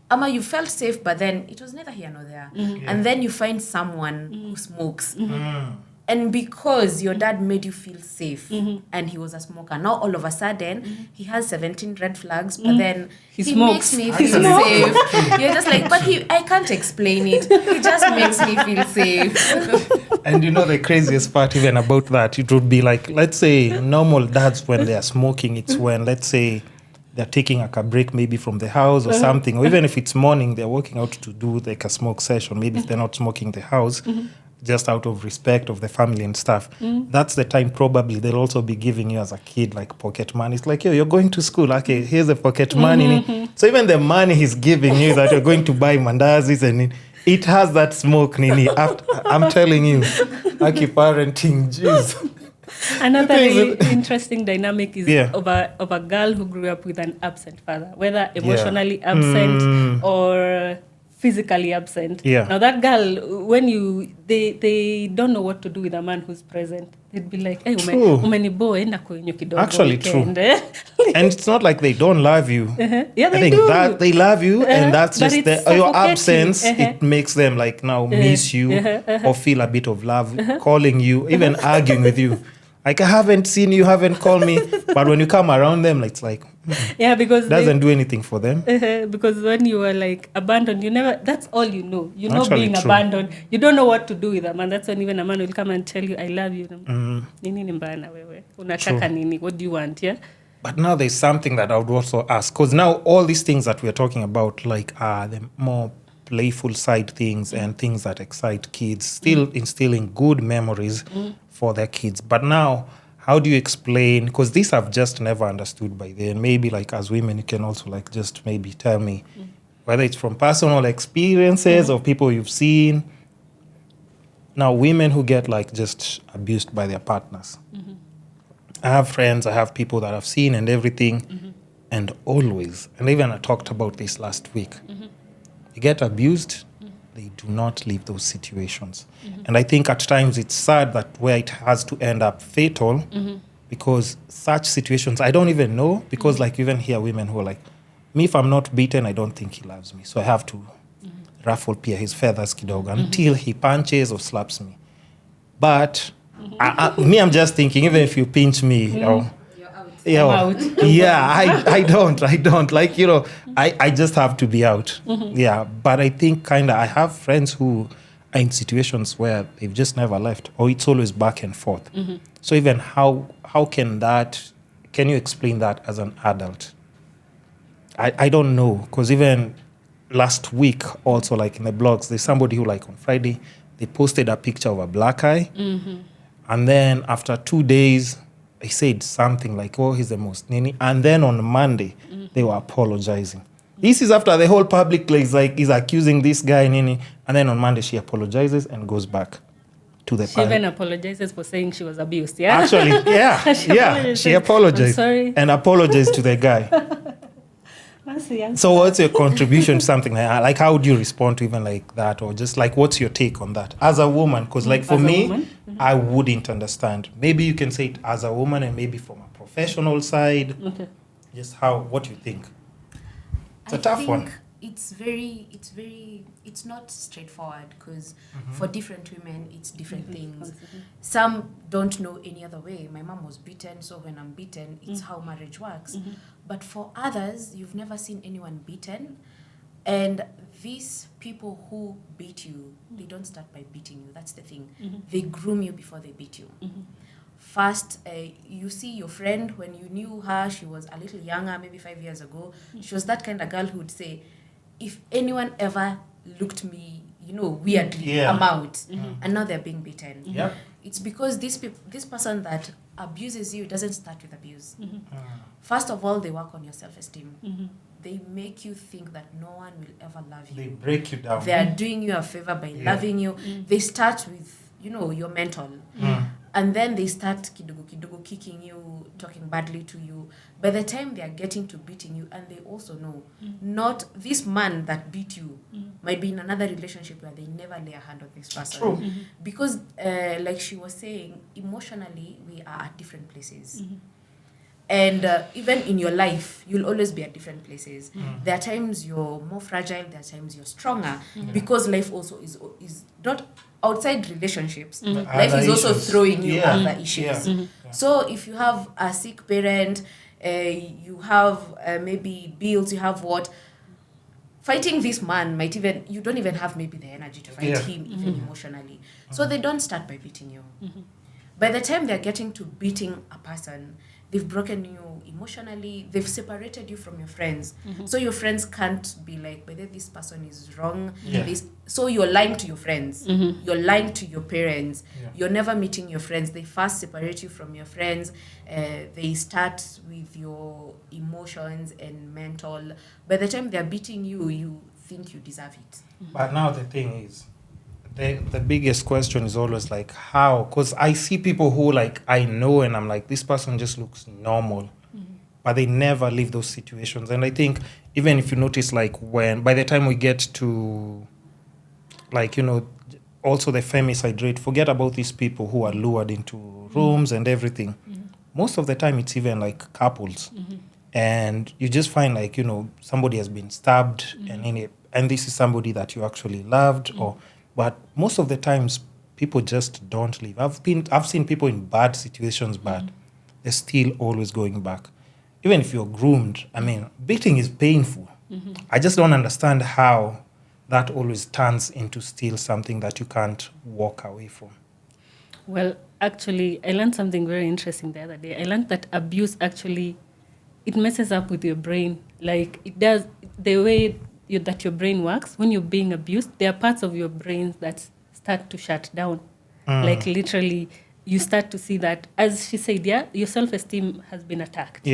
You felt safe, but then it was neither here nor there. And then you find someone who smokes. And because your dad made you feel safe and he was a smoker, now all of a sudden he has 17 red flags, but then he makes me feel safe. You're just like, but I can't explain it. He just makes me feel safe. And you know the craziest part even about that, it would be like, let's say normal dads when they are smoking, it's when, let's say, they're taking like a break maybe from the house or something, or even if it's morning, they're walking out to do like a smoke session, maybe if they're not smoking the house, just out of respect of the family and stuff. That's the time probably they'll also be giving you as a kid like pocket money. It's like, yo, you're going to school, okay, here's the pocket money. So even the money he's giving you that you're going to buy mandazis, and it has that smoke, Nini. I'm telling you, Aki parenting, jeez. Another really interesting dynamic is of a girl who grew up with an absent father, whether emotionally absent or physically absent. Now that girl, when they don't know what to do with a man who's present. They'd be like, hey, actually true. And it's not like they don't love you. Yeah, I think do. That they love you, and that's but just your absence. It makes them like now miss you or feel a bit of love, calling you, even arguing with you. Like, I haven't seen you, haven't called me. But when you come around them, it's like, because doesn't do anything for them. Because when you are like abandoned, that's all you know. You know Actually being true. Abandoned. You don't know what to do with a man. That's when even a man will come and tell you, I love you. Nini ni mbaya na wewe? Unataka nini? What do you want? Yeah. But now there's something that I would also ask. Because now all these things that we're talking about, like the more playful side things and things that excite kids, still instilling good memories for their kids. But now, how do you explain, because these I've just never understood by then, maybe like as women you can also like just maybe tell me whether it's from personal experiences or people you've seen. Now women who get like just abused by their partners. I have friends, I have people that I've seen and everything, and always, and even I talked about this last week, they get abused, they do not leave those situations. And I think at times it's sad that where it has to end up fatal, because such situations, I don't even know, because like even here women who are like, me if I'm not beaten, I don't think he loves me. So I have to ruffle pia his feathers kidogo until he punches or slaps me. But I'm just thinking, even if you pinch me, I don't like, I just have to be out. But I think kind of I have friends who are in situations where they've just never left, or it's always back and forth. So even how can you explain that as an adult? I don't know, because even last week also, like in the blogs, there's somebody who like on Friday they posted a picture of a black eye, and then after 2 days they said something like, oh, he's the most nini. And then on Monday, they were apologizing. This is after the whole public is accusing this guy, nini. And then on Monday, she apologizes and goes back to the She even apologizes for saying she was abused, yeah? Actually, she apologized. I'm sorry. And apologized to the guy. So what's your contribution to something like that? Like, how would you respond to even like that? Or just like, what's your take on that? As a woman, because like for me, I wouldn't understand. Maybe you can say it as a woman and maybe from a professional side. Just what do you think? It's a tough one. It's not straightforward, because for different women, it's different things. Some don't know any other way. My mom was beaten, so when I'm beaten, it's how marriage works. But for others, you've never seen anyone beaten. And these people who beat you, they don't start by beating you. That's the thing. They groom you before they beat you. First, you see your friend, when you knew her, she was a little younger, maybe 5 years ago. She was that kind of girl who would say, if anyone ever looked me, weirdly, I'm out. And now they're being beaten. It's because this person that abuses you doesn't start with abuse. First of all, they work on your self-esteem. They make you think that no one will ever love you. They break you down. They are doing you a favor by loving you. They start with, your mental. And then they start kidogo kicking you, talking badly to you. By the time they are getting to beating you, and they also know, not this man that beat you might be in another relationship where they never lay a hand on this person. True. Because, like she was saying, emotionally, we are at different places. And even in your life, you'll always be at different places. There are times you're more fragile, there are times you're stronger, because life also is not outside relationships. Life is also throwing you other issues. So if you have a sick parent, you have maybe bills, you have what? fighting this man you don't even have maybe the energy to fight him even emotionally. So they don't start by beating you. By the time they're getting to beating a person, they've broken you emotionally, they've separated you from your friends. So your friends can't be like, whether this person is wrong. So you're lying to your friends. You're lying to your parents. You're never meeting your friends. They first separate you from your friends. They start with your emotions and mental. By the time they're beating you, you think you deserve it. But now the thing is, the biggest question is always like, how? Because I see people who like I know and I'm like, this person just looks normal, but they never leave those situations. And I think even if you notice, like by the time we get to, like, also the femicide rate, forget about these people who are lured into rooms and everything. Most of the time it's even like couples. And you just find like, somebody has been stabbed and this is somebody that you actually loved but most of the times, people just don't leave. I've seen people in bad situations, but they're still always going back. Even if you're groomed, I mean, beating is painful. I just don't understand how that always turns into still something that you can't walk away from. Well, actually, I learned something very interesting the other day. I learned that abuse actually, it messes up with your brain. Like, it does, the way that your brain works, when you're being abused, there are parts of your brain that start to shut down. Like literally, you start to see that, as she said, your self-esteem has been attacked.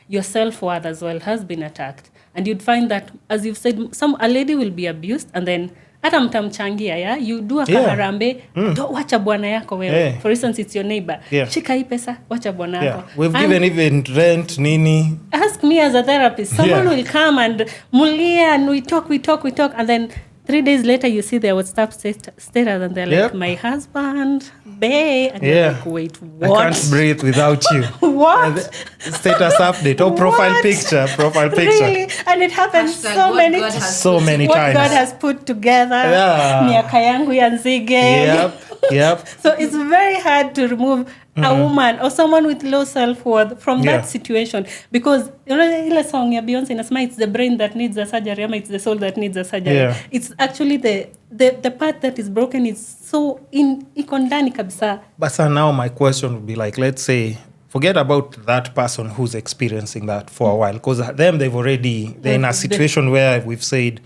Your self-worth as well has been attacked. And you'd find that, as you've said, a lady will be abused and then hata mtamchangia, you do a kaharambe, wacha bwana yako wewe. For instance, it's your neighbor. Shika hii pesa, wacha bwana yako. We've given even rent, nini. Ask me as a therapist. Someone will come and mulia and we talk. And then 3 days later, you see their WhatsApp status and they're like, my husband, bae. And you're like, wait, what? I can't breathe without you. What? Status update or profile picture. Really? And it happens so many times. What God has put together. Miaka yangu ya nzige. Yep. So it's very hard to remove a woman or someone with low self-worth from that situation, because ile song ya Beyonce inasema it's the brain that needs a surgery, it's the soul that needs a surgery. It's actually the part that is broken is so iko ndani kabisa. But so now my question would be like, let's say, forget about that person who's experiencing that for a while, because they're in a situation where we've said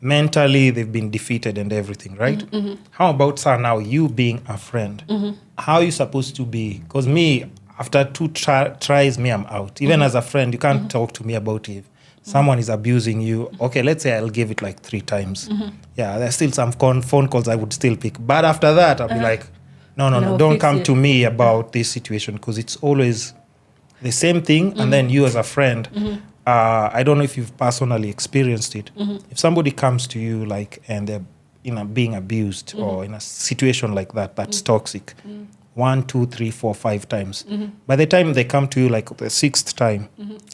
mentally they've been defeated and everything, right? How about, sir, now you being a friend? How are you supposed to be? Because me, after 2 tries, I'm out. Even as a friend, you can't talk to me about it. Someone is abusing you. Okay, let's say I'll give it like 3 times. There's still some phone calls I would still pick. But after that, I'll be like, no, don't come to me about this situation, because it's always the same thing. And then you as a friend, I don't know if you've personally experienced it. If somebody comes to you like and they're being abused or in a situation like that's toxic, 1, 2, 3, 4, 5 times. By the time they come to you like the 6th time,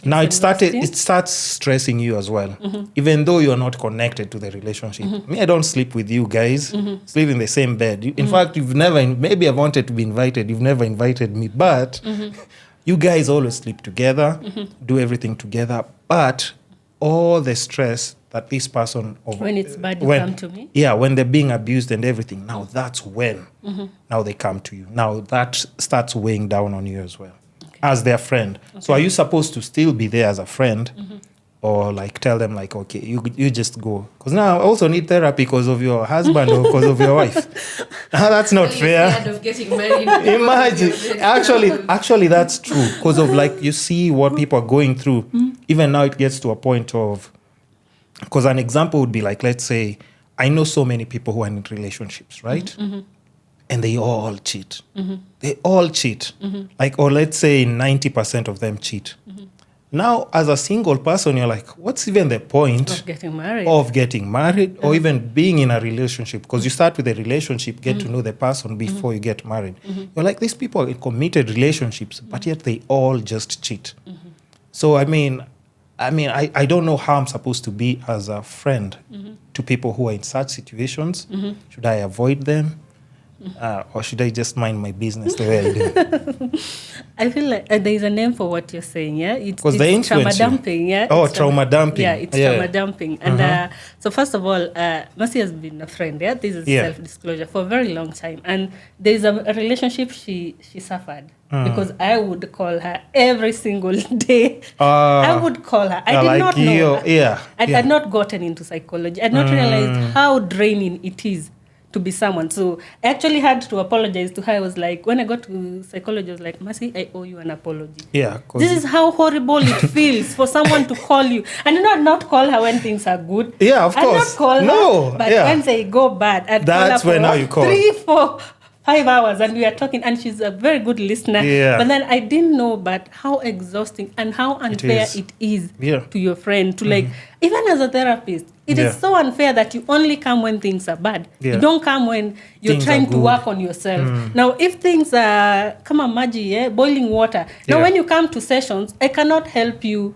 now it starts stressing you as well. Even though you're not connected to the relationship. Me, I don't sleep with you guys. Sleep in the same bed. In fact, maybe I wanted to be invited. You've never invited me, but you guys always sleep together, do everything together, but all the stress that this person... When it's bad, you come to me? Yeah, when they're being abused and everything, now that's when now they come to you. Now that starts weighing down on you as well, as their friend. So are you supposed to still be there as a friend or like tell them like, okay, you just go? Because now I also need therapy because of your husband or because of your wife. That's not fair. Instead of getting married. Imagine. Actually, that's true. Because of like, you see what people are going through. Even now it gets to a point of, because an example would be like, let's say, I know so many people who are in relationships, right? And they all cheat. They all cheat. Like, or let's say 90% of them cheat. Now, as a single person, you're like, what's even the point of getting married? Or even being in a relationship? Because you start with a relationship, get to know the person before you get married. You're like, these people are in committed relationships, but yet they all just cheat. So, I mean, I don't know how I'm supposed to be as a friend to people who are in such situations. Should I avoid them? or should I just mind my business the way I do? I feel like there is a name for what you're saying, yeah? It's they trauma influence you. dumping, yeah? Oh, It's trauma dumping. Yeah, it's trauma dumping. And so first of all, Mercy has been a friend, yeah? This is self-disclosure for a very long time. And there's a relationship she suffered because I would call her every single day. I would call her. I did not know her. I had not gotten into psychology. I had not realized how draining it is to be someone. So I actually had to apologize to her. I was like, when I got to psychology, I was like, Mercy, I owe you an apology. Yeah. This is how horrible it feels for someone to call you. And I'd not call her when things are good. Yeah, of course. I'd not call her, but when they go bad, I'd That's call her when now you call. 3, 4, 5 hours and we are talking, and she's a very good listener. Yeah. But then I didn't know but how exhausting and how unfair it is to your friend to like, even as a therapist, it is so unfair that you only come when things are bad. You don't come when you're things trying to work on yourself. Now, if things are kama maji, boiling water. Now, when you come to sessions, I cannot help you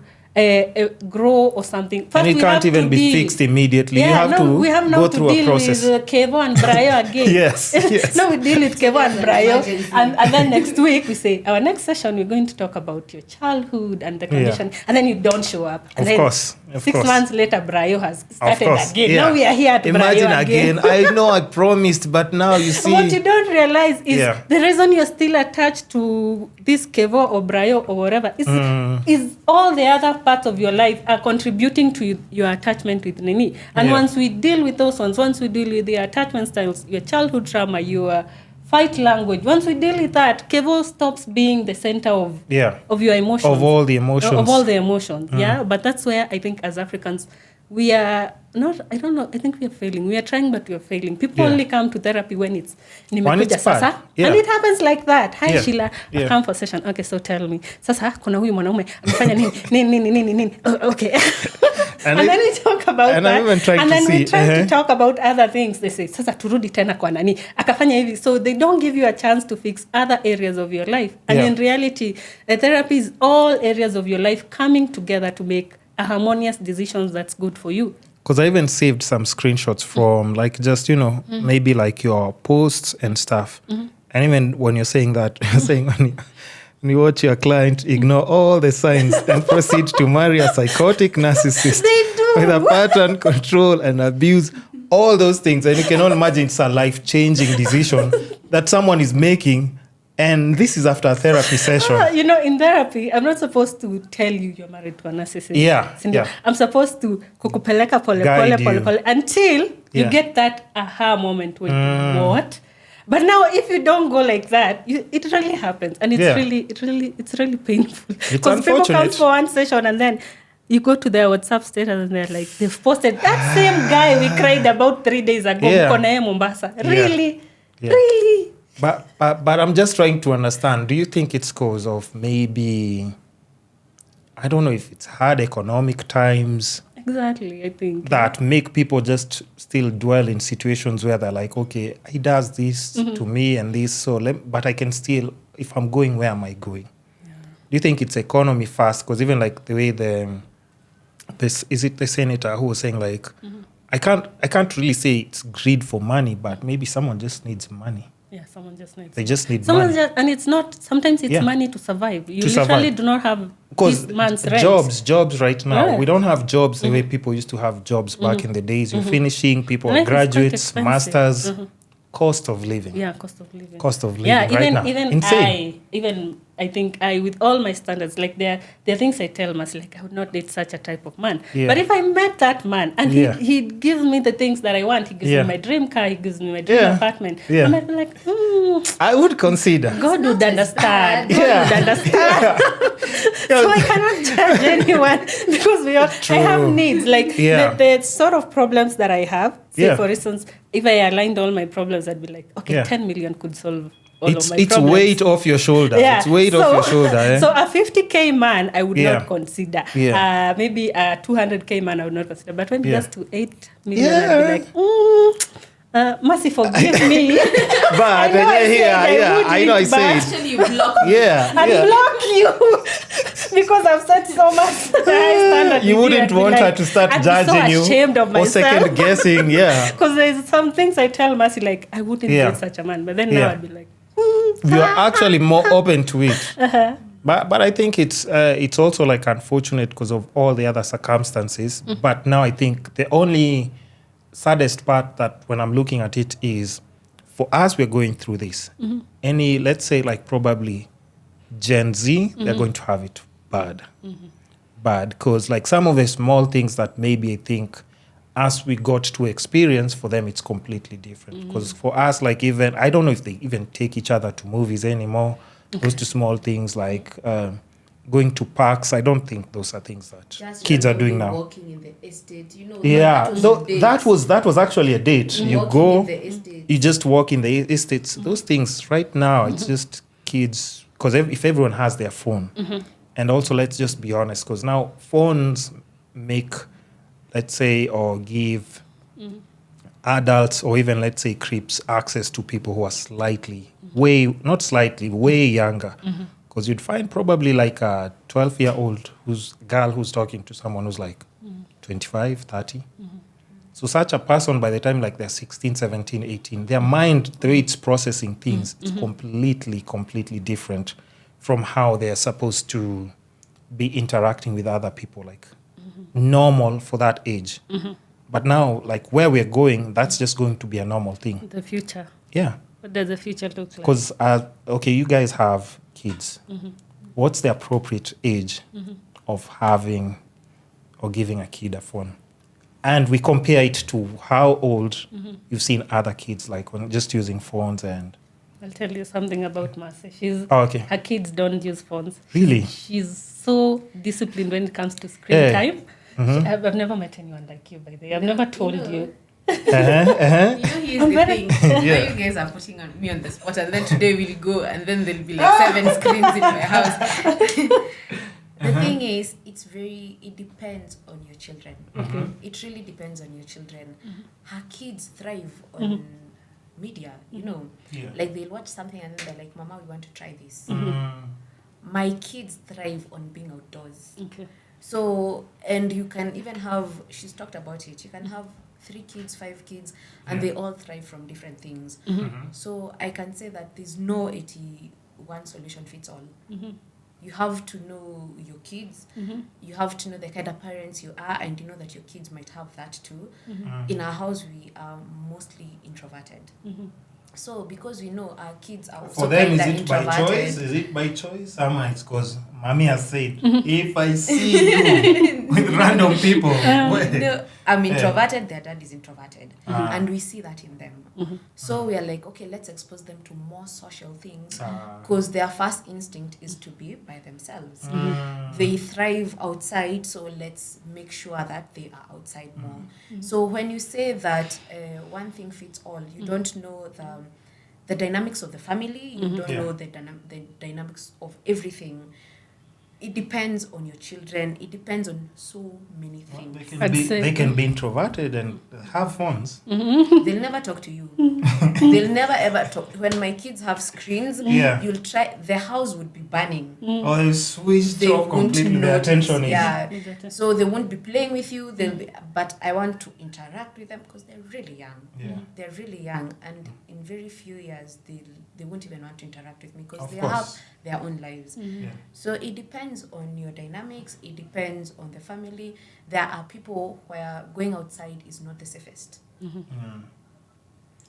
grow or something. First, and it can't even be fixed immediately. You have to go through a process. With Kevo and Brayo again. Yes. Now we deal with Kevo and Brayo. And then next week we say, our next session, we're going to talk about your childhood and the condition. And then you don't show up. And of course. 6 months later, Brayo has started again. Now we are here at Imagine Brayo again. I know I promised, but now you see. What you don't realize is the reason you're still attached to this Kevo or Brayo or whatever is all the other parts of your life are contributing to your attachment with Nini. And once we deal with those ones, once we deal with the attachment styles, your childhood trauma, your fight language, once we deal with that, Kevo stops being the center of your emotions. Of all the emotions. Yeah. But that's where I think as Africans, we are not, I don't know, I think we are failing. We are trying, but we are failing. People only come to therapy when it's nimekuja sasa. And it happens like that. Hi, Sheila, I come for session. Okay, so tell me. Sasa, kuna huyu mwanaume, amefanya nini. Okay. And then we talk about that. And then we try to talk about other things. They say, sasa turudi tena kwa nani. Akafanya hivi. So they don't give you a chance to fix other areas of your life. And in reality, therapy is all areas of your life coming together to make a harmonious decisions that's good for you. Because I even saved some screenshots from like just, maybe like your posts and stuff. And even when you're saying that, you're saying when you watch your client ignore all the signs and proceed to marry a psychotic narcissist with a pattern, control, and abuse, all those things. And you cannot imagine it's a life-changing decision that someone is making. And this is after a therapy session. In therapy, I'm not supposed to tell you you're married to a narcissist. Yeah. I'm supposed to kukupeleka pole until you get that aha moment when what? But now, if you don't go like that, it really happens, and it's really painful. Because people come for one session and then you go to their WhatsApp status and they're like, they've posted that same guy we cried about 3 days ago. Mombasa. Really. But I'm just trying to understand. Do you think it's cause of maybe, I don't know if it's hard economic times? Exactly, I think. That make people just still dwell in situations where they're like, okay, he does this to me and this, but I can still, if I'm going, where am I going? Yeah. Do you think it's economy first? Because even like the way is it the senator who was saying like, I can't really say it's greed for money, but maybe someone just needs money. Yeah, someone just needs. They just need money. And it's not. Sometimes it's money to survive. You literally do not have this month's rent. Jobs right now. We don't have jobs the way people used to have jobs back in the days. You're finishing. People are graduates, masters. Cost of living. Yeah, cost of living. Yeah, I think with all my standards, like there are things I tell myself, like I would not date such a type of man. Yeah. But if I met that man and he gives me the things that I want, he gives me my dream car, he gives me my dream apartment, I might be like, I would consider. God would understand. God would understand. So I cannot judge anyone because I have needs. Like the sort of problems that I have. Say, for instance, if I aligned all my problems, I'd be like, okay, 10 million could solve all of my problems. It's weight off your shoulder. It's weight off your shoulder. So a 50K man, I would not consider. Maybe a 200K man, I would not consider. But when it gets to 8 million, I'd be like, Mercy, forgive me. But I know I said. Actually, you block me. I block you. because I've set so much high standard. You wouldn't want her to start judging you. I'm so ashamed of myself. Or second guessing, yeah. Because there's some things I tell Mercy, like, I wouldn't get such a man. But then now I'd be like, you're actually more open to it. But I think it's also like unfortunate because of all the other circumstances. But now I think the only saddest part that when I'm looking at it is, for us, we're going through this. Any, let's say, like probably Gen Z, they're going to have it bad. Bad, because like some of the small things that maybe I think as we got to experience, for them it's completely different. Because for us, like even, I don't know if they even take each other to movies anymore. Those two small things like going to parks, I don't think those are things that kids are doing now. Walking in the estate, you know. Yeah, that was actually a date. You go, you just walk in the estates. Those things right now, it's just kids, because if everyone has their phone, and also let's just be honest, because now phones make, let's say, or give adults or even, let's say, creeps access to people who are way younger. Because you'd find probably like a 12-year-old girl who's talking to someone who's like 25, 30. So such a person, by the time like they're 16, 17, 18, their mind, the way it's processing things, it's completely different from how they're supposed to be interacting with other people, like normal for that age. But now, like where we're going, that's just going to be a normal thing. The future. Yeah. What does the future look like? Because, okay, you guys have kids. What's the appropriate age of having or giving a kid a phone? And we compare it to how old you've seen other kids, like when just using phones. And I'll tell you something about Marcy. okay. Her kids don't use phones. Really? She's so disciplined when it comes to screen time. I've never met anyone like you, by the way. I've never told you. You know, here's the thing. Yeah. You guys are putting me on the spot, and then today we'll go, and then there'll be like 7 screens in my house. The thing is, it depends on your children. It really depends on your children. Her kids thrive on media, you know. Like they'll watch something and then they're like, Mama, we want to try this. My kids thrive on being outdoors. Okay. So, and you can even have, she's talked about it, you can have 3 kids, 5 kids, and they all thrive from different things. So I can say that there's no 81 solution fits all. You have to know your kids. You have to know the kind of parents you are, and you know that your kids might have that too. In our house, we are mostly introverted. So because we know our kids are also for them, kind of is it by introverted. choice? Is it by choice? Somehow it's because Mommy has said, if I see you with random people. No, I'm introverted, their dad is introverted. And we see that in them. So we are like, okay, let's expose them to more social things, because their first instinct is to be by themselves. They thrive outside, so let's make sure that they are outside more. So when you say that one thing fits all, you don't know the dynamics of the family, you don't know the dynamics of everything. It depends on your children. It depends on so many things. They can be introverted and have phones. They'll never talk to you. They'll never ever talk. When my kids have screens, you'll try. The house would be burning. Or they switch off completely. Their attention is. Yeah. So they won't be playing with you. They'll be. But I want to interact with them because they're really young. They're really young, and in very few years they won't even want to interact with me because they have their own lives. So it depends on your dynamics. It depends on the family. There are people where going outside is not the safest.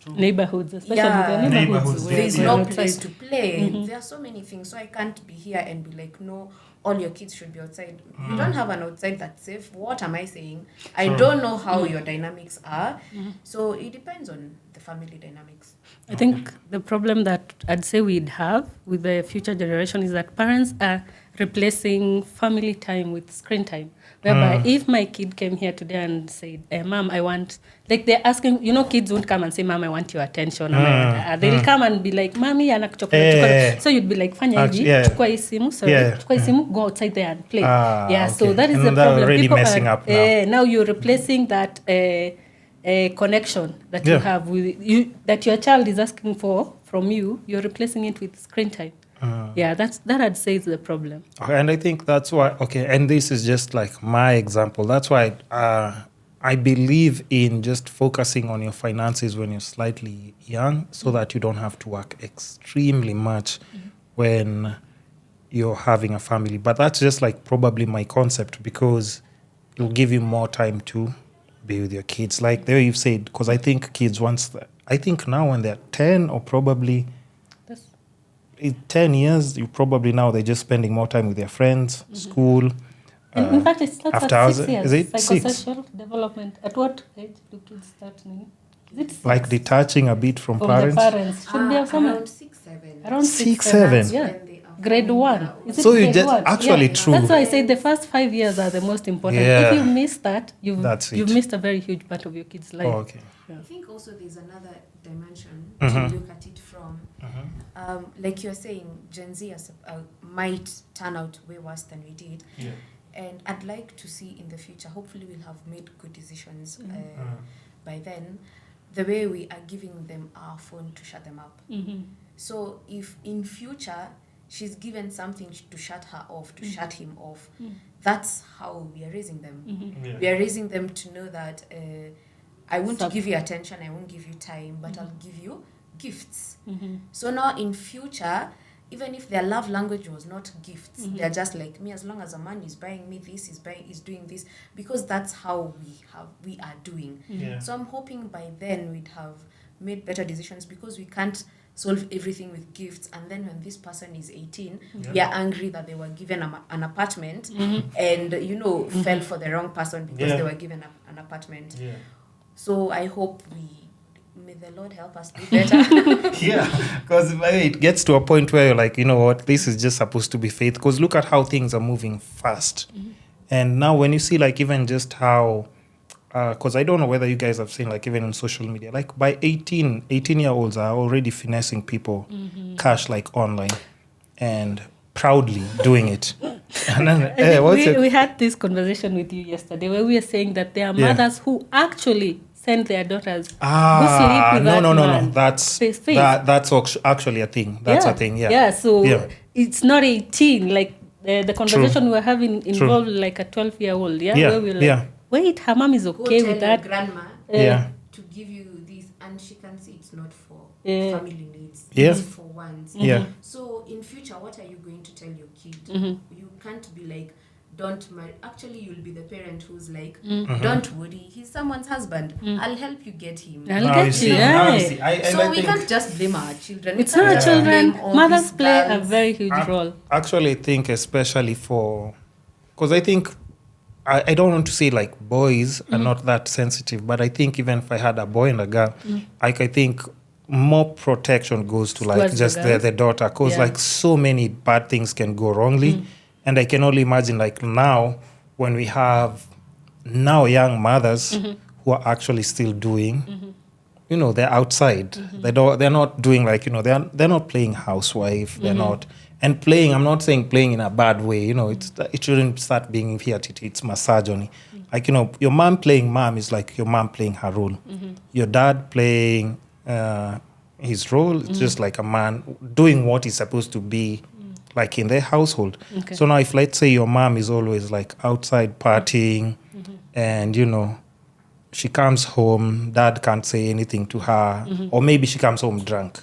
Neighborhoods, especially the neighborhoods. There's no place to play. There are so many things. So I can't be here and be like, no, all your kids should be outside. You don't have an outside that's safe. What am I saying? I don't know how your dynamics are. So it depends on the family dynamics. I think the problem that I'd say we'd have with the future generation is that parents are replacing family time with screen time. Whereby if my kid came here today and said, Mom, I want, like they're asking, you know, kids won't come and say, Mom, I want your attention. They'll come and be like, Mommy, anakuchokolate. So you'd be like, fanya hivi, chukua hii simu, chukua hii simu, go outside there and play. So that is the problem. Already People messing up now. Now you're replacing that connection that you have with you, that your child is asking for from you. You're replacing it with screen time. Yeah, that I'd say is the problem. And I think that's why, and this is just like my example. That's why I believe in just focusing on your finances when you're slightly young so that you don't have to work extremely much when you're having a family. But that's just like probably my concept, because it'll give you more time to be with your kids. Like there you've said, because I think kids I think now when they're 10 or probably 10 years, you probably now they're just spending more time with their friends, school. And in fact, it starts after at hours. 6 years. Is it Psychosocial development. At what age do kids start? Is it 6? Like detaching a bit from From parents? the parents. Should be somewhere Around 6, 7. around 6, 7. 7. Yeah. Grade 1. Is it So you grade just 1? actually true. That's why I say the first 5 years are the most important. Yeah. If you miss that, you've That's it. you've missed a very huge part of your kid's life. Oh, okay. Yeah. I think also there's another dimension Mhm. to look at it from. Like you're saying, Gen Z might turn out way worse than we did. Yeah. And I'd like to see in the future, hopefully we'll have made good decisions by then, the way we are giving them our phone to shut them up. So if in future she's given something to shut her off, to shut him off, that's how we are raising them. Yeah. We are raising them to know that I won't Sub- give you attention, I won't give you time, but I'll give you gifts. So now in future, even if their love language was not gifts, they're just like me, as long as a man is buying me this, is doing this, because that's how we are doing. Yeah. So I'm hoping by then we'd have made better decisions, because we can't solve everything with gifts, and then when this person is 18, we are angry that they were given an apartment and fell for the wrong person because they were given an apartment. Yeah. So I hope may the Lord help us do better. Yeah, because it gets to a point where you're like, you know what, this is just supposed to be faith. Because look at how things are moving fast. And now when you see like even just how, because I don't know whether you guys have seen like even on social media, like by 18-year-olds are already finessing people cash like online and proudly doing it. And then, We had this conversation with you yesterday where we were saying that there are mothers who actually send their daughters go sleep with that man. That's Face. that's actually a thing. That's a thing. Yeah. So it's not 18. Like the conversation we were having involved like a 12-year-old. Yeah. Where we were like, wait, her mom is okay Go with tell your that. grandma To give you this, and she can see it's not for Yeah. family needs. Yeah. It's for wants. Yeah. So in future, what are you going to tell your kid? You can't be like, don't marry. Actually, you'll be the parent who's like, don't worry, he's someone's husband. I'll help you get him. I'll Now get you see, you. now you Yeah. see. I So we think- can't just blame our children. It's We can't not just children. blame all Mothers these play a girls. very huge role. Actually, I think especially for, because I think, I don't want to say like boys are not that sensitive, but I think even if I had a boy and a girl, like I think more protection goes to like Towards the just girls. the daughter, because Yeah. like so many bad things can go wrongly. And I can only imagine like now when we have now young mothers who are actually still doing, they're outside. They're not doing like, they're not playing housewife. They're not. And playing, I'm not saying playing in a bad way. It shouldn't start being here. It's misogyny. Like, your mom playing mom is like your mom playing her role. Your dad playing his role. It's just like a man doing what he's supposed to be like in their household. Okay. So now if let's say your mom is always like outside partying and, she comes home, dad can't say anything to her, or maybe she comes home drunk.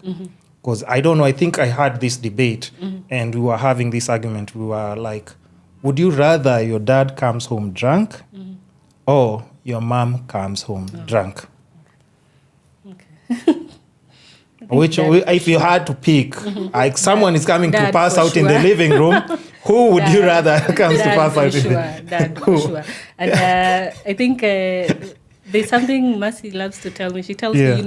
Because I don't know, I think I had this debate and we were having this argument. We were like, would you rather your dad comes home drunk or your mom comes home drunk? Okay. Which, if you had to pick, like someone is coming to Dad pass for out in the sure. living room, who would you Dad. rather comes to Dad pass for out in sure. the Dad for sure. And I think there's something Mercy loves to tell me. She tells me,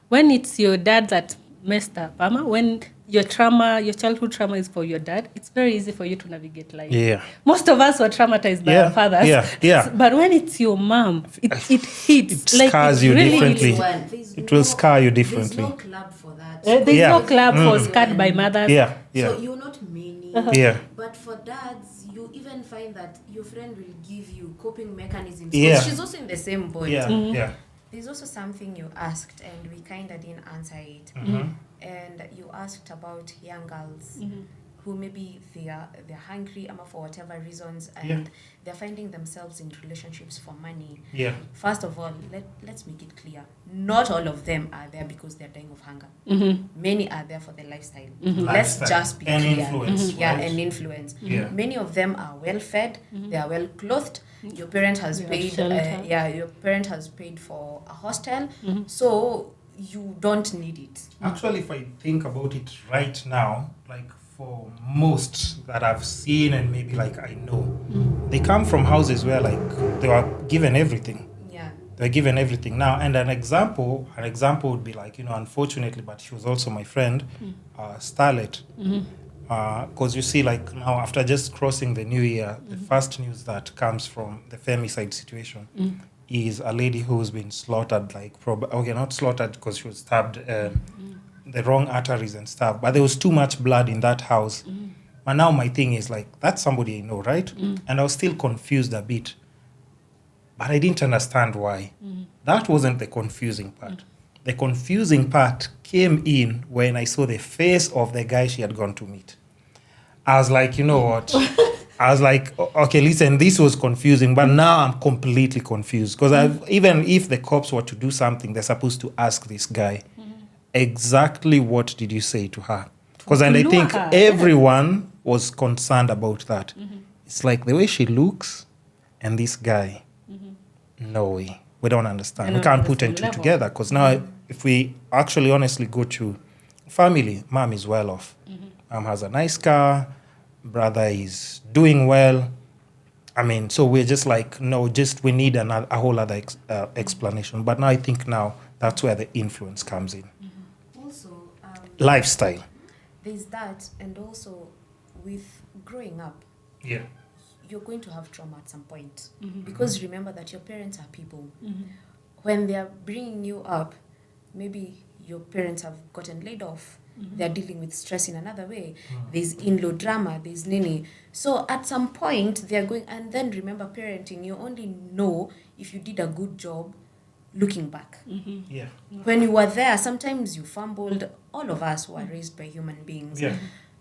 when it's your dad that messed up, Mama, when your childhood trauma is for your dad, it's very easy for you to navigate life. Yeah. Most of us were traumatized by our fathers. Yeah. But when it's your mom, it hits. It like, scars it you really differently. hits. It will scar you differently. There's no club for that. There's no club for scarred by mothers. Yeah. So you're not many. Yeah. But for dads, you even find that your friend will give you coping mechanisms. Yeah. She's also in the same boat. Yeah. Mm-hmm. Yeah. There's also something you asked and we kind of didn't answer it. and you asked about young girls who maybe they're hungry for whatever reasons, and they're finding themselves in relationships for money. Yeah. First of all, let's make it clear. Not all of them are there because they're dying of hunger. Many are there for the lifestyle. Let's just be and clear. Influence, Yeah, right? and influence. Yeah. Many of them are well fed, they are well clothed. Your parent has paid shelter. your parent has paid for a hostel. So you don't need it. Actually, if I think about it right now, like for most that I've seen and maybe like I know, they come from houses where like they were given everything. Yeah. They're given everything now. And an example would be like, unfortunately, but she was also my friend, Starlet. Because you see, like now after just crossing the new year, the first news that comes from the femicide situation is a lady who's been slaughtered, like not slaughtered because she was stabbed, the wrong arteries and stuff, but there was too much blood in that house. And now my thing is like, that's somebody I know, right? And I was still confused a bit, but I didn't understand why. That wasn't the confusing part. The confusing part came in when I saw the face of the guy she had gone to meet. I was like, you know what? I was like, okay, listen, this was confusing, but now I'm completely confused. Because even if the cops were to do something, they're supposed to ask this guy, exactly what did you say to her? Because I think everyone was concerned about that. It's like the way she looks and this guy, no way. We don't understand. We can't put two together. Because now, if we actually honestly go to family, mom is well off. Mom has a nice car. Brother is doing well. I mean, so we're just like, no, we need a whole other explanation. But now I think that's where the influence comes in. Also, lifestyle. There's that, and also with growing up, you're going to have trauma at some point. Because remember that your parents are people. When they're bringing you up, maybe your parents have gotten laid off. They're dealing with stress in another way. There's in-law drama, there's nini. So at some point, they're going, and then remember parenting, you only know if you did a good job looking back. When you were there, sometimes you fumbled. All of us were raised by human beings.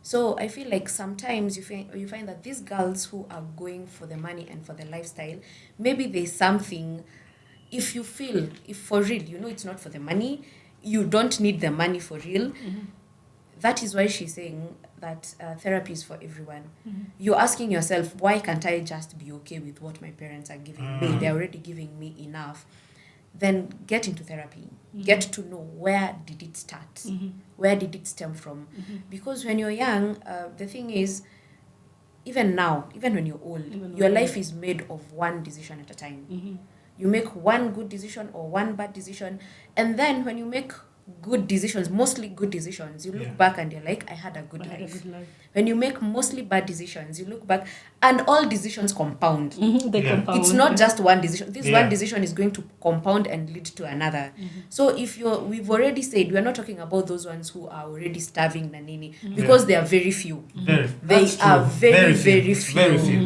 So I feel like sometimes you find that these girls who are going for the money and for the lifestyle, maybe there's something, if you feel, if for real, it's not for the money, you don't need the money for real. That is why she's saying that therapy is for everyone. You're asking yourself, why can't I just be okay with what my parents are giving me? They're already giving me enough. Then get into therapy. Get to know, where did it start? Where did it stem from? Because when you're young, the thing is, even now, even when you're old, your life is made of one decision at a time. You make one good decision or one bad decision. And then when you make good decisions, mostly good decisions, you look back and you're like, I had a good life. When you make mostly bad decisions, you look back and all decisions compound. They compound. It's not just one decision. This one decision is going to compound and lead to another. So we've already said, we're not talking about those ones who are already starving nanini, because they are very few. They are very few.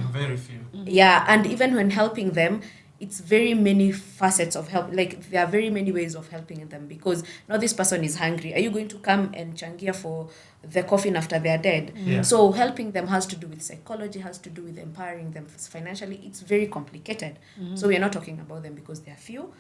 Very few. Yeah, and even when helping them, it's very many facets of help. Like, there are very many ways of helping them, because now this person is hungry. Are you going to come and changia for the coffin after they're dead? So helping them has to do with psychology, has to do with empowering them financially. It's very complicated. So we're not talking about them because they're few,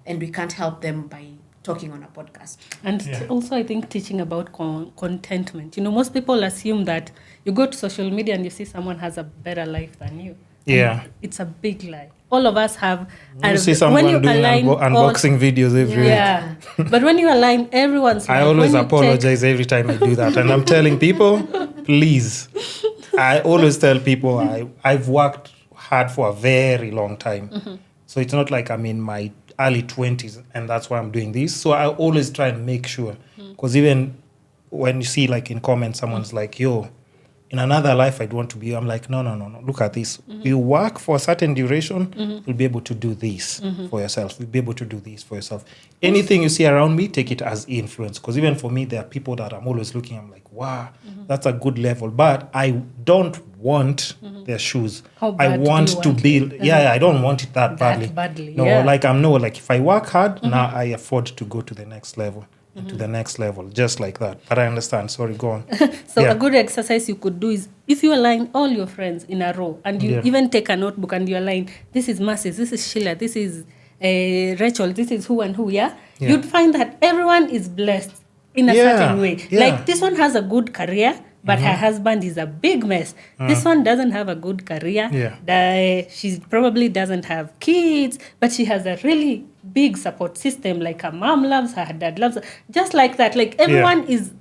and we can't help them by talking on a podcast. And also, I think teaching about contentment. Most people assume that you go to social media and you see someone has a better life than you. And it's a big lie. All of us have. You see someone doing unboxing videos every week. But when you align everyone's life, I always apologize every time I do that. And I'm telling people, please. I always tell people I've worked hard for a very long time. So it's not like I'm in my early 20s and that's why I'm doing this. So I always try and make sure. Because even when you see like in comments, someone's like, yo, in another life, I'd want to be you. I'm like, no. Look at this. You work for a certain duration, you'll be able to do this for yourself. You'll be able to do this for yourself. Anything you see around me, take it as influence. Because even for me, there are people that I'm always looking, I'm like, wow, that's a good level. But I don't want their shoes. I want to build. I don't want it that badly. badly. No, like if I work hard, now I afford to go to the next level. into the next level, just like that. But I understand. Sorry, go on. So a good exercise you could do is if you align all your friends in a row and you even take a notebook and you align, this is Mercy, this is Sheila, this is Rachel, this is who and who, you'd find that everyone is blessed in a certain way. Like this one has a good career, but her husband is a big mess. This one doesn't have a good career. She probably doesn't have kids, but she has a really big support system. Like her mom loves her, her dad loves her. Just like that. Like everyone is,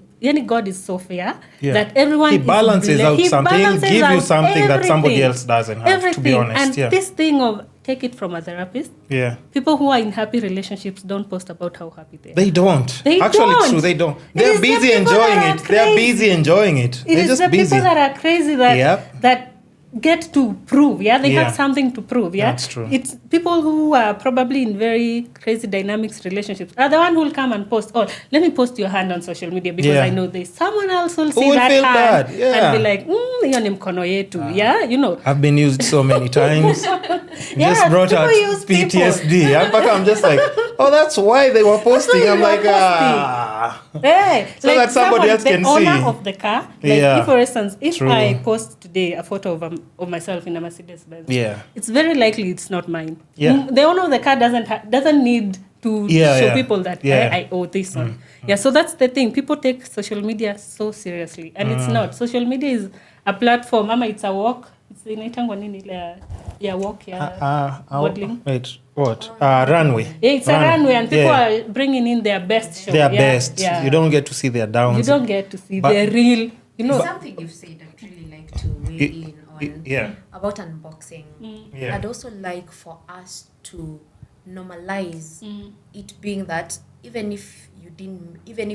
God is so fair that everyone He balances out something. He'll give you something that somebody else doesn't have, to be honest. And this thing of take it from a therapist. People who are in happy relationships don't post about how happy they are. They don't. Actually, it's true. They don't. They're busy enjoying it. They're busy enjoying it. It is the people that are crazy that get to prove. They have something to prove. That's true. It's people who are probably in very crazy dynamics relationships are the one who will come and post, oh, let me post your hand on social media because I know there's someone else who'll see that hand and be like, hiyo ni mkono yetu. I've been used so many times. Just brought out PTSD. I'm just like, oh, that's why they were posting. I'm like, so like that somebody else can see. The owner of the car, if for instance, if I post today a photo of myself in a Mercedes Benz, it's very likely it's not mine. The owner of the car doesn't need to show people that I owe this one. So that's the thing. People take social media so seriously, and it's not. Social media is a platform. It's a walk. It's inaitangwa nini ile walk modeling. Wait, what? Runway. It's a runway, and people are bringing in their best show. Their best. You don't get to see their downs. You don't get to see their real. Something you've said I'd really like to weigh in on about unboxing. I'd also like for us to normalize it being that even if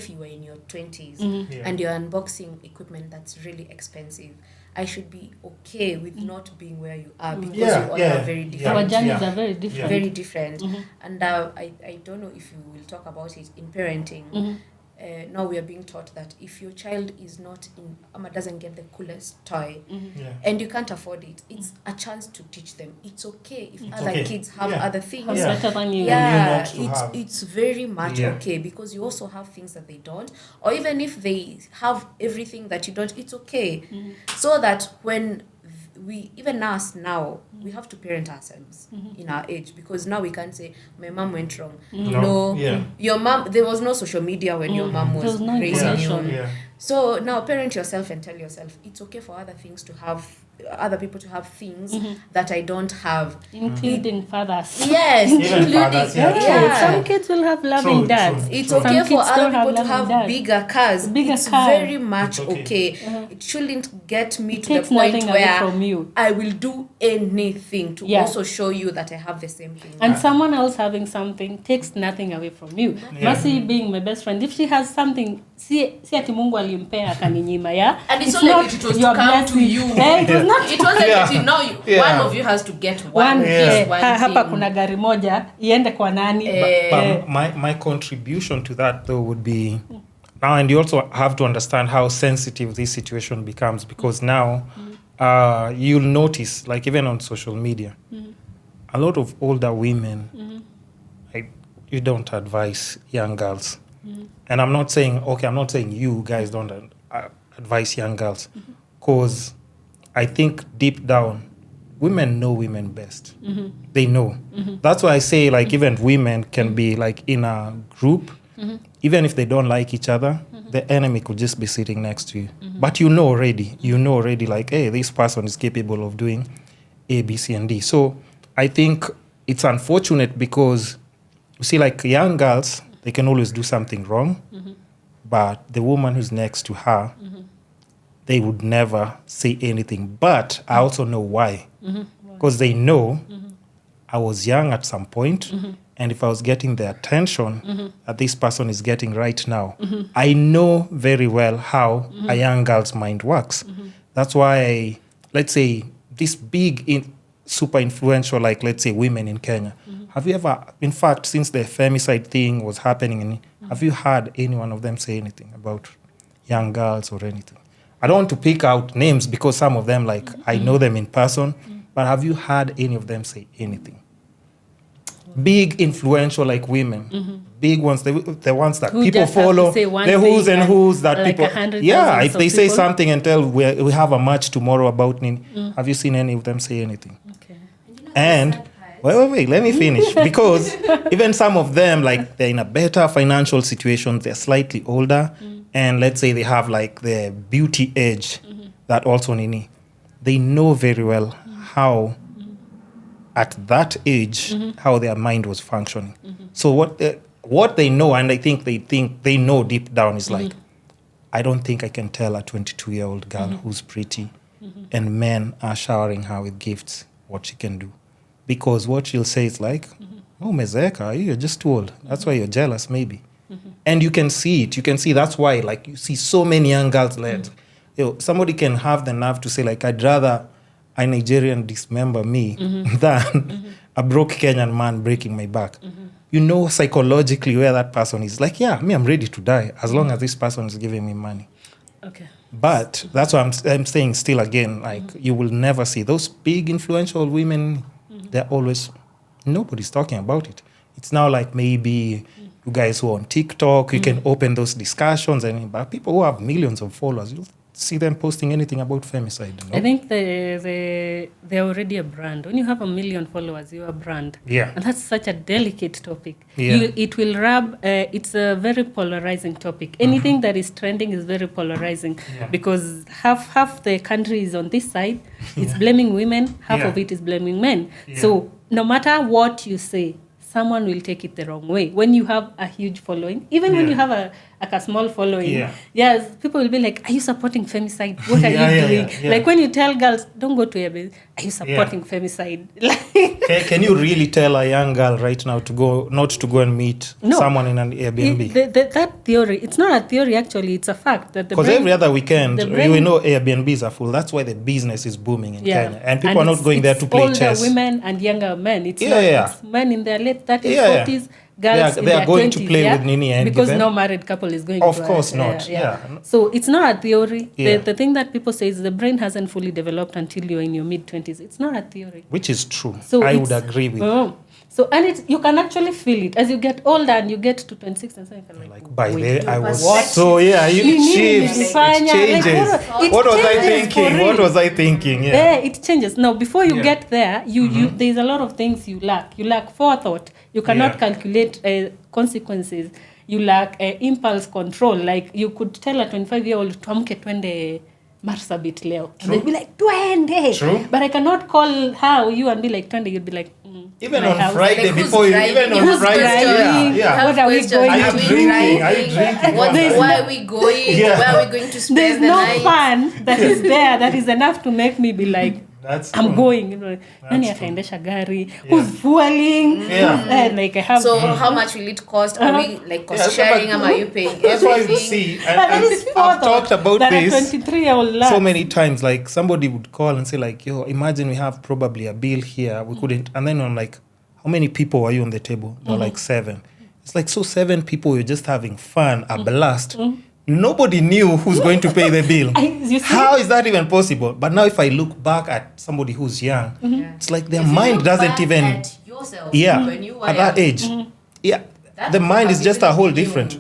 you were in your 20s and you're unboxing equipment that's really expensive, I should be okay with not being where you are because you all are very different. Our journeys are very different. Very different. And I don't know if you will talk about it in parenting. Now we are being taught that if your child is not doesn't get the coolest toy and you can't afford it, it's a chance to teach them it's okay if other kids have other things better than you. It's very much okay because you also have things that they don't, or even if they have everything that you don't, it's okay. So that when even us now, we have to parent ourselves in our age, because now we can't say my mom went wrong. Your mom, there was no social media when your mom was raising you. So now parent yourself and tell yourself it's okay for other people to have things that I don't have, including fathers. Yes, even fathers. Some kids will have loving dads. It's okay for other people to have bigger cars. It's very much okay. It shouldn't get me to the point where I will do anything to also show you that I have the same thing. And someone else having something takes nothing away from you. Mercy being my best friend, if she has something, si ati Mungu alimpea akaninyima, and it's not like it was to come to you. It wasn't that you know one of you has to get one hapa kuna gari moja iende kwa nani. But my contribution to that though would be now, and you also have to understand how sensitive this situation becomes, because now you'll notice, like even on social media, a lot of older women, you don't advise young girls. And I'm not saying you guys don't advise young girls, because I think deep down, women know women best. They know. That's why I say, like, even women can be like in a group, even if they don't like each other, the enemy could just be sitting next to you. But you know already, like, hey, this person is capable of doing A, B, C, and D. So I think it's unfortunate because, you see, like young girls, they can always do something wrong, but the woman who's next to her, they would never say anything. But I also know why. Because they know I was young at some point, and if I was getting the attention that this person is getting right now, I know very well how a young girl's mind works. That's why, let's say, this big, super influential, like, let's say, women in Kenya, have you ever, in fact, since the femicide thing was happening, have you heard any one of them say anything about young girls or anything? I don't want to pick out names because some of them, like, I know them in person, but have you heard any of them say anything? big influential like women, big ones, the ones that Who people just have to follow, say one the who's thing and and who's that like people. 100,000 Yeah, if they say people. something and tell we have a match tomorrow about Nini, have you seen any of them say anything? Okay. And wait, let me finish. Because even some of them, like, they're in a better financial situation, they're slightly older, and let's say they have like the beauty edge that also Nini. They know very well how, at that age, how their mind was functioning. So what they know, and I think they know deep down, is like, I don't think I can tell a 22-year-old girl who's pretty and men are showering her with gifts what she can do. Because what she'll say is like, oh, Mezeka, you're just too old. That's why you're jealous, maybe. And you can see it. You can see that's why, like, you see so many young girls led. Somebody can have the nerve to say, like, I'd rather a Nigerian dismember me than a broke Kenyan man breaking my back. You know psychologically where that person is. Like, yeah, I'm ready to die as long as this person is giving me money. Okay. But that's what I'm saying still again, like, you will never see those big influential women. They're always, nobody's talking about it. It's now like maybe you guys who are on TikTok, you can open those discussions, but people who have millions of followers, you'll see them posting anything about femicide. No? I think they're already a brand. When you have 1 million followers, you're a brand. Yeah. And that's such a delicate topic. Yeah. It will rub, it's a very polarizing topic. Anything that is trending is very polarizing because half the country is on this side, it's blaming women, half of it is blaming men. Yeah. So no matter what you say, someone will take it the wrong way. When you have a huge following, even when you have a small following, yes, people will be like, are you supporting femicide? What are you doing? Like when you tell girls, don't go to Airbnb, are you supporting femicide? Can you really tell a young girl right now not to go and meet someone in an Airbnb? That theory, it's not a theory actually, it's a fact. Because every other weekend, we know Airbnbs are full. That's why the business is booming in Kenya. And people are not going there to play chess. Older women and younger men. It's it's men in their late 30s, 40s. Girls they are going 20s, to play with Nini and because no married couple is going of to course not. So it's not a theory. The thing that people say is the brain hasn't fully developed until you're in your mid-20s. It's not a theory. Which is true. So I would agree with So, and you can actually feel it as you get older and you get to 26 and 7. Like by then I was what? So it shifts. It changes. What was I thinking? Yeah, it changes. Now, before you get there, you there's a lot of things you lack. You lack forethought. You cannot calculate consequences. You lack impulse control. Like you could tell a 25-year-old, tuamke twende Marsabit leo. And they'd be like, twende. True. But I cannot call her or you and be like, twende. You'd be like, even on Friday, before you, even on Friday, what are we going to do? Are you drinking? Why are we going? Where are we going to spend There's the no night? fun that is there that is enough to make me be like, I'm going. Nani ataendesha gari? Who's fueling? Like I have. So how much will it cost? Are we like cost sharing? Am you paying That's why you everything? see. I've talked about that this 23-year-old so many times. Like somebody would call and say like, yo, imagine we have probably a bill here. We couldn't. And then I'm like, how many people are you on the table? They're like 7. It's like, so 7 people, you're just having fun, a blast. Nobody knew who's going to pay the bill. How is that even possible? But now if I look back at somebody who's young, it's like their mind doesn't even... At yourself, when you were at that age. The mind is just a whole different.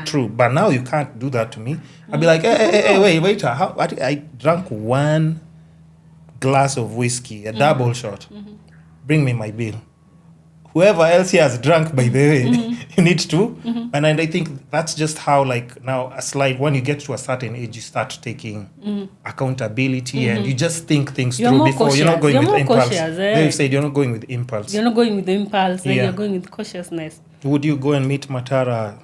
True. But now you can't do that to me. I'll be like, hey, wait. I drank 1 glass of whiskey, a double shot. Bring me my bill. Whoever else here has drunk, by the way, you need to. And I think that's just how, like, now, when you get to a certain age, you start taking accountability and you just think things through before cautious. You're not going with impulse. They've said you're not going with impulse. You're not going with the impulse, you're going with cautiousness. Would you go and meet Matara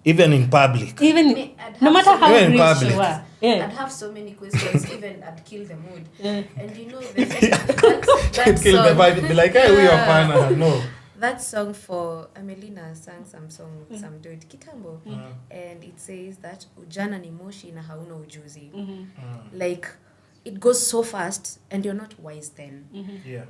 even in public? Even no matter how even in rich public. you are. I'd have so many questions, even I'd kill the mood. And you know, that Kill the vibe, be like, hey, we are partner. No. That song for Amelina sang some song with some dude Kitambo, and it says that ujana ni moshi na hauna ujuzi. Like it goes so fast and you're not wise then.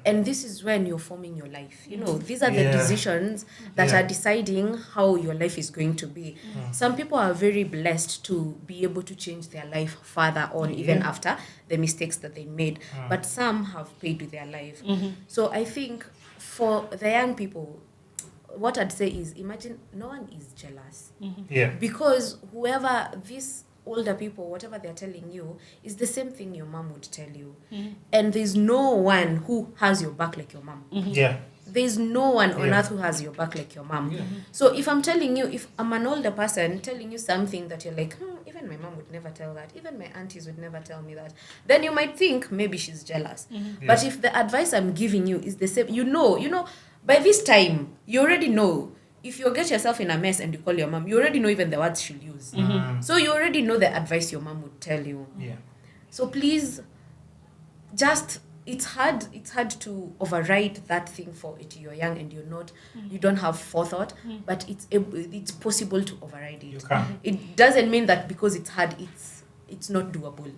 And this is when you're forming your life. You know, these are the decisions that are deciding how your life is going to be. Some people are very blessed to be able to change their life further on even after the mistakes that they made. But some have paid with their life. So I think for the young people, what I'd say is, imagine no one is jealous. Yeah. Because whoever these older people, whatever they're telling you, is the same thing your mom would tell you. And there's no one who has your back like your mom. Yeah. There's no one on earth who has your back like your mom. So if I'm telling you, if I'm an older person telling you something that you're like, even my mom would never tell that, even my aunties would never tell me that, then you might think maybe she's jealous. But if the advice I'm giving you is the same, you know, by this time, you already know. If you get yourself in a mess and you call your mom, you already know even the words she'll use. So you already know the advice your mom would tell you. Yeah. So please, just, it's hard to override that thing for it. You're young and you don't have forethought, but it's possible to override it. You can. It doesn't mean that because it's hard, it's not doable.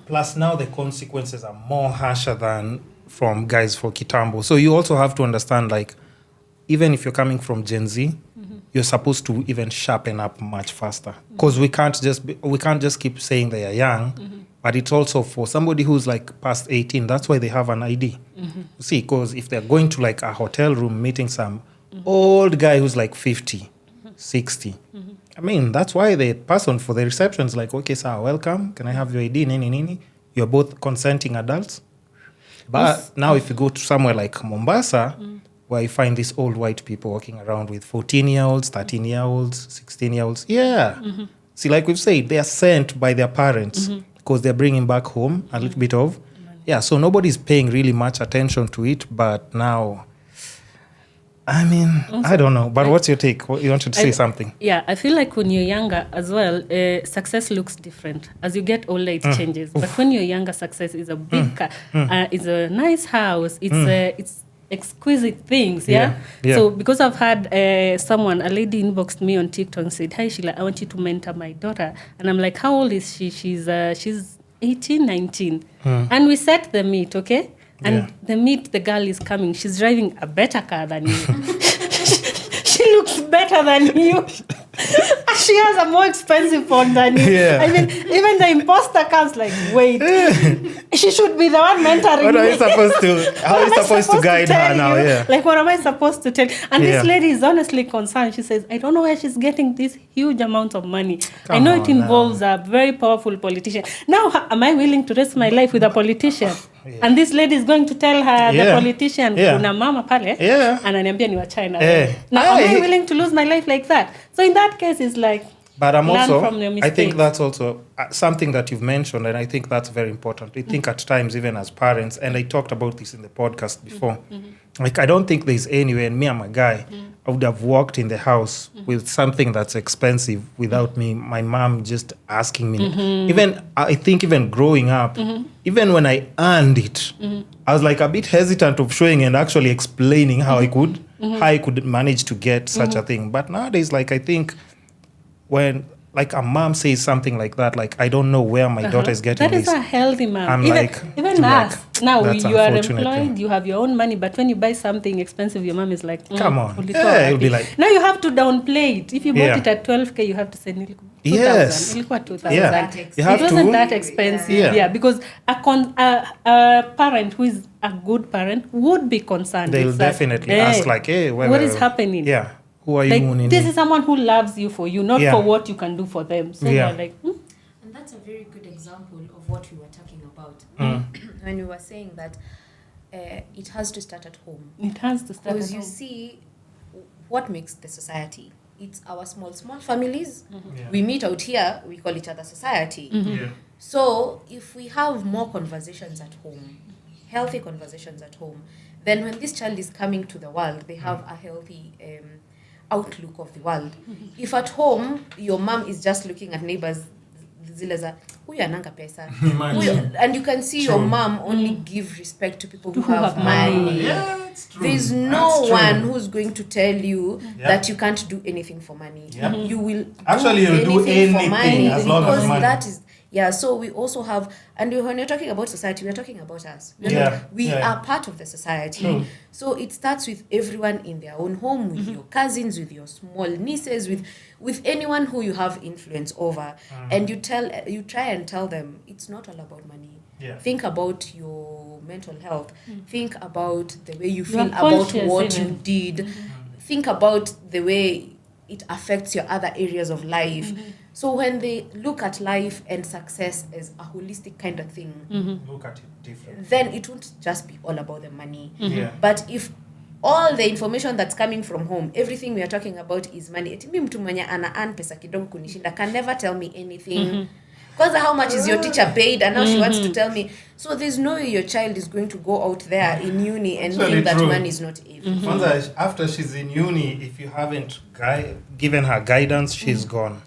Plus now the consequences are more harsher than from guys for Kitambo. So you also have to understand, like, even if you're coming from Gen Z, you're supposed to even sharpen up much faster. Because we can't just keep saying they are young, but it's also for somebody who's like past 18. That's why they have an ID. You see, because if they're going to like a hotel room meeting some old guy who's like 50, 60, I mean, that's why the person for the reception is like, okay, sir, welcome. Can I have your ID? Nini. You're both consenting adults. But now if you go to somewhere like Mombasa, where you find these old white people walking around with 14-year-olds, 13-year-olds, 16-year-olds. Yeah. See, like we've said, they are sent by their parents because they're bringing back home a little bit of... Yeah, so nobody's paying really much attention to it. But now, I mean, also, I don't know. But what's your take? You wanted to say something? Yeah, I feel like when you're younger as well, success looks different. As you get older, it changes. But when you're younger, success is a big car. It's a nice house. It's exquisite things, yeah? So because I've had a lady inboxed me on TikTok and said, "Hi Sheila, I want you to mentor my daughter." And I'm like, "How old is she?" She's 18, 19. And we set the meet, okay? And the girl is coming. She's driving a better car than you. She looks better than you. She has a more expensive phone than you. I mean, even the imposter comes like, wait, she should be the one mentoring What are you me. supposed to? How are you supposed to guide her now? Yeah. Like, what am I supposed to tell? And this lady is honestly concerned. She says, I don't know where she's getting this huge amount of money. I know it involves a very powerful politician. Now, am I willing to risk my life with a politician? And this lady is going to tell her, the politician, kuna mama pale, ananiambia ni wa China. Now, am I willing to lose my life like that? So in that case, it's like, but I'm also, from your mistakes. I think that's also something that you've mentioned, and I think that's very important. I think at times, even as parents, and I talked about this in the podcast before, like, I don't think there's anywhere, and me, I'm a guy, I would have walked in the house with something that's expensive without my mom just asking me. Even, I think even growing up, even when I earned it, I was like a bit hesitant of showing and actually explaining how I could manage to get such a thing. But nowadays, like, I think when like a mom says something like that, like, I don't know where my daughter is getting this. That is a healthy mom. I'm even us. Now, you are unfortunate, employed, you have your own money, but when you buy something expensive, your mom is like, come on. It'll be like, now you have to downplay it. If you bought it at 12K, you have to say, 2,000. Yes. 2,000. You have it wasn't that expensive. Because a parent who is a good parent would be concerned. They'll definitely ask, like, hey, what is happening? Yeah. Who are like, you? This is someone who loves you for you, not for what you can do for them. So they're like, And that's a very good example of what we were talking about. When we were saying that it has to start at home. It has to start at home. Because you see, what makes the society? It's our small families. We meet out here, we call each other society. So if we have more conversations at home, healthy conversations at home, then when this child is coming to the world, they have a healthy outlook of the world. If at home your mom is just looking at neighbors, zile za huyu ananga pesa, and you can see your mom only give respect to people who have money. Yeah, it's true. There's no one who's going to tell you that you can't do anything for money. You will actually do anything for money as long as money. That is so we also have, and when you're talking about society, we're talking about us. We are part of the society. So it starts with everyone in their own home, with your cousins, with your small nieces, with anyone who you have influence over. And you try and tell them it's not all about money. Think about your mental health. Think about the way you feel about what you did. think about the way it affects your other areas of life. So when they look at life and success as a holistic kind of thing, Look at it different. then it won't just be all about the money. Yeah. But if all the information that's coming from home, everything we are talking about is money. Eti mimi mtu mwenye ana earn pesa kidogo kunishinda can never tell me anything. Because how much is your teacher paid, and now she wants to tell me. So there's no way your child is going to go out there in uni and think that money is not everything. After she's in uni, if you haven't given her guidance, she's gone.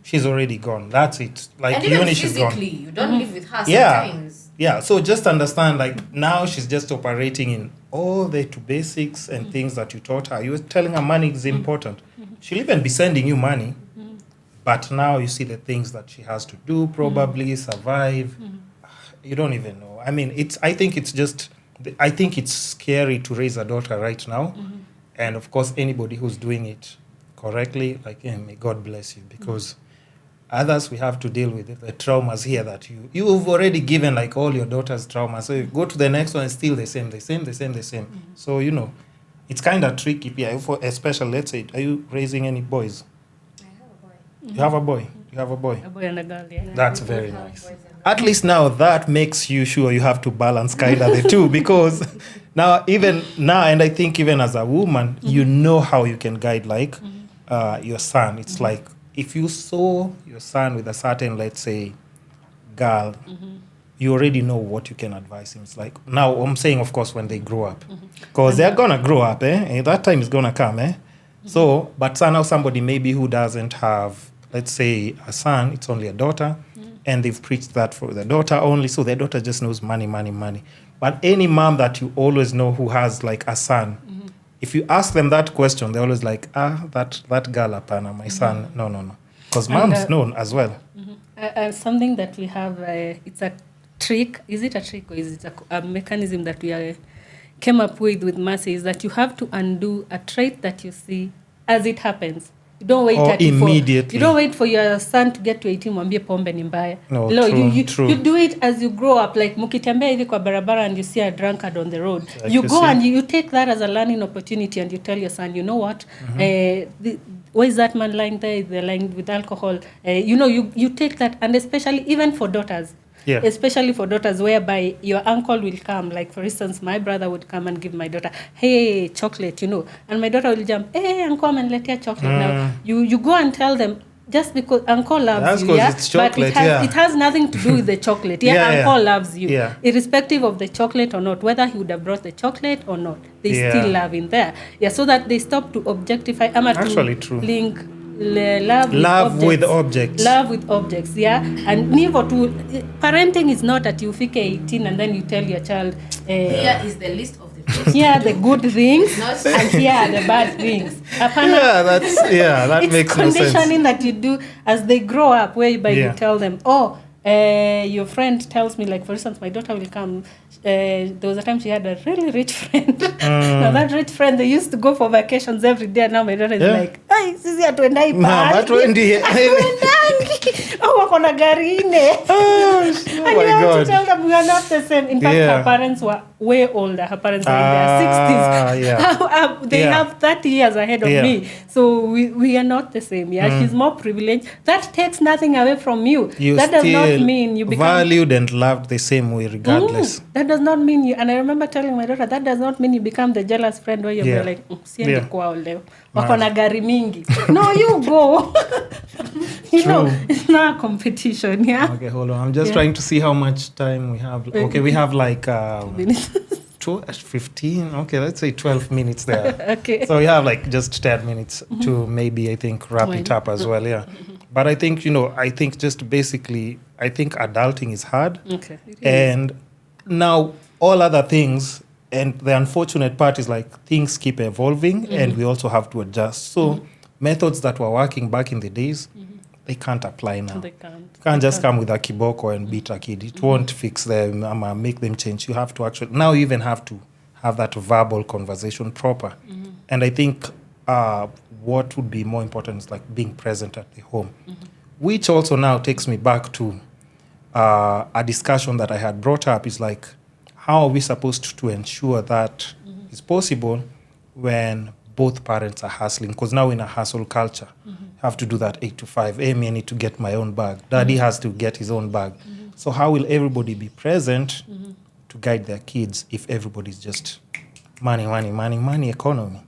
She's already gone. That's it. Like And even uni, she's gone. physically, you don't live with her Yeah. sometimes. Yeah, so just understand, like, now she's just operating in all the two basics and things that you taught her. You were telling her money is important. She'll even be sending you money, but now you see the things that she has to do, probably survive. You don't even know. I mean, I think it's scary to raise a daughter right now. And of course, anybody who's doing it correctly, like, may God bless you, because others, we have to deal with it, the traumas here that you've already given, like, all your daughter's trauma. So you go to the next one, it's still the same. So, it's kind of tricky. Yeah, especially, let's say, are you raising any boys? I have a boy. You have a boy? You have a boy? A boy and a girl, yeah. That's very nice. At least now that makes you sure you have to balance kind of the two, because and I think even as a woman, you know how you can guide, like, your son. It's like, if you saw your son with a certain, let's say, girl, you already know what you can advise him. It's like, now I'm saying, of course, when they grow up, because they're going to grow up, and that time is going to come, So, but now somebody maybe who doesn't have, let's say, a son, it's only a daughter, and they've preached that for the daughter only, so the daughter just knows money. But any mom that you always know who has, like, a son, if you ask them that question, they're always like, that girl, apana, my son, no. Because moms know as well. Something that we have, it's a trick. Is it a trick, or is it a mechanism that we came up with Mercy, is that you have to undo a trait that you see as it happens. You don't wait immediately. You don't wait for your son to get to 18 mwambie pombe ni mbaya. No, you do it as you grow up. Like mukitembea hivi kwa barabara and you see a drunkard on the road. Like you go and you take that as a learning opportunity, and you tell your son, you know what? Why is that man lying there? They're lying with alcohol. You take that, and especially even for daughters. Yeah. Especially for daughters, whereby your uncle will come. Like, for instance, my brother would come and give my daughter, hey, chocolate, and my daughter will jump, hey, uncle, and let her chocolate. Now, you go and tell them, just because uncle loves you, it's chocolate, but it has nothing to do with the chocolate. Uncle loves you, irrespective of the chocolate or not, whether he would have brought the chocolate or not, they still love in there. So that they stop to objectify. Actually, true. Link love with objects. Love with objects, and nivo too. Parenting is not that you fike 18 and then you tell your child, here is the list of the things. Here are the good things and here are the bad things. That it's makes no sense. It's conditioning that you do as they grow up, whereby you tell them, your friend tells me, like, for instance, my daughter will come. There was a time she had a really rich friend. Now that rich friend, they used to go for vacations every day. And now my daughter is like, hey, sisi atuendai party. Wako na gari ine. And you have to tell them we are not the same. In fact, her parents were way older. Her parents are in their 60s. They have 30 years ahead of me. So we are not the same. She's more privileged. That takes nothing away from you. That does not mean you become valued and loved the same way, regardless. That does not mean you, and I remember telling my daughter, that does not mean you become the jealous friend where you're like, siendi kwao leo. Wako na gari mingi. No, you go. It's not a competition, Okay, hold on. I'm just trying to see how much time we have. Okay, we have like 15. Okay, let's say 12 minutes there. Okay. So we have like just 10 minutes to maybe, I think, wrap it up as well, But I think, I think just basically, I think adulting is hard. Okay. And now all other things, and the unfortunate part is like things keep evolving and we also have to adjust. So methods that were working back in the days, they can't apply now. They can't. You can't just come with a kiboko and beat a kid. It won't fix them, make them change. You have to actually, now you even have to have that verbal conversation proper. And I think what would be more important is like being present at the home, which also now takes me back to a discussion that I had brought up is like, how are we supposed to ensure that it's possible when both parents are hustling, because now in a hustle culture, you have to do that 8 to 5. Hey, me, I need to get my own bag. Daddy has to get his own bag. So how will everybody be present to guide their kids if everybody's just money economy?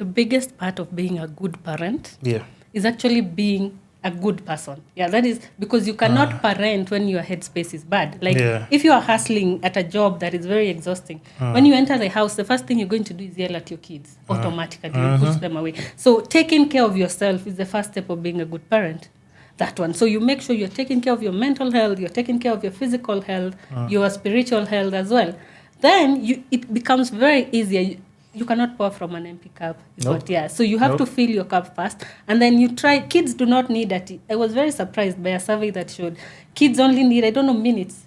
The biggest part of being a good parent Yeah. is actually being a good person. Yeah, that is because you cannot parent when your headspace is bad. Like if you are hustling at a job that is very exhausting, when you enter the house, the first thing you're going to do is yell at your kids automatically, you push them away. So taking care of yourself is the first step of being a good parent. That one. So you make sure you're taking care of your mental health, you're taking care of your physical health, your spiritual health as well. Then it becomes very easier. You cannot pour from an empty cup. So you have to fill your cup first, and then you try. Kids do not need that. I was very surprised by a survey that showed kids only need, minutes.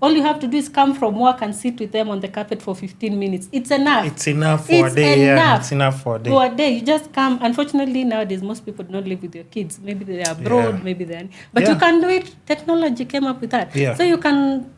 All you have to do is come from work and sit with them on the carpet for 15 minutes. It's enough. It's enough for a day. Yeah, it's enough for a day. For a day, you just come. Unfortunately, nowadays, most people do not live with your kids. Maybe they are abroad, maybe they're... But you can do it. Technology came up with that. Yeah. So you can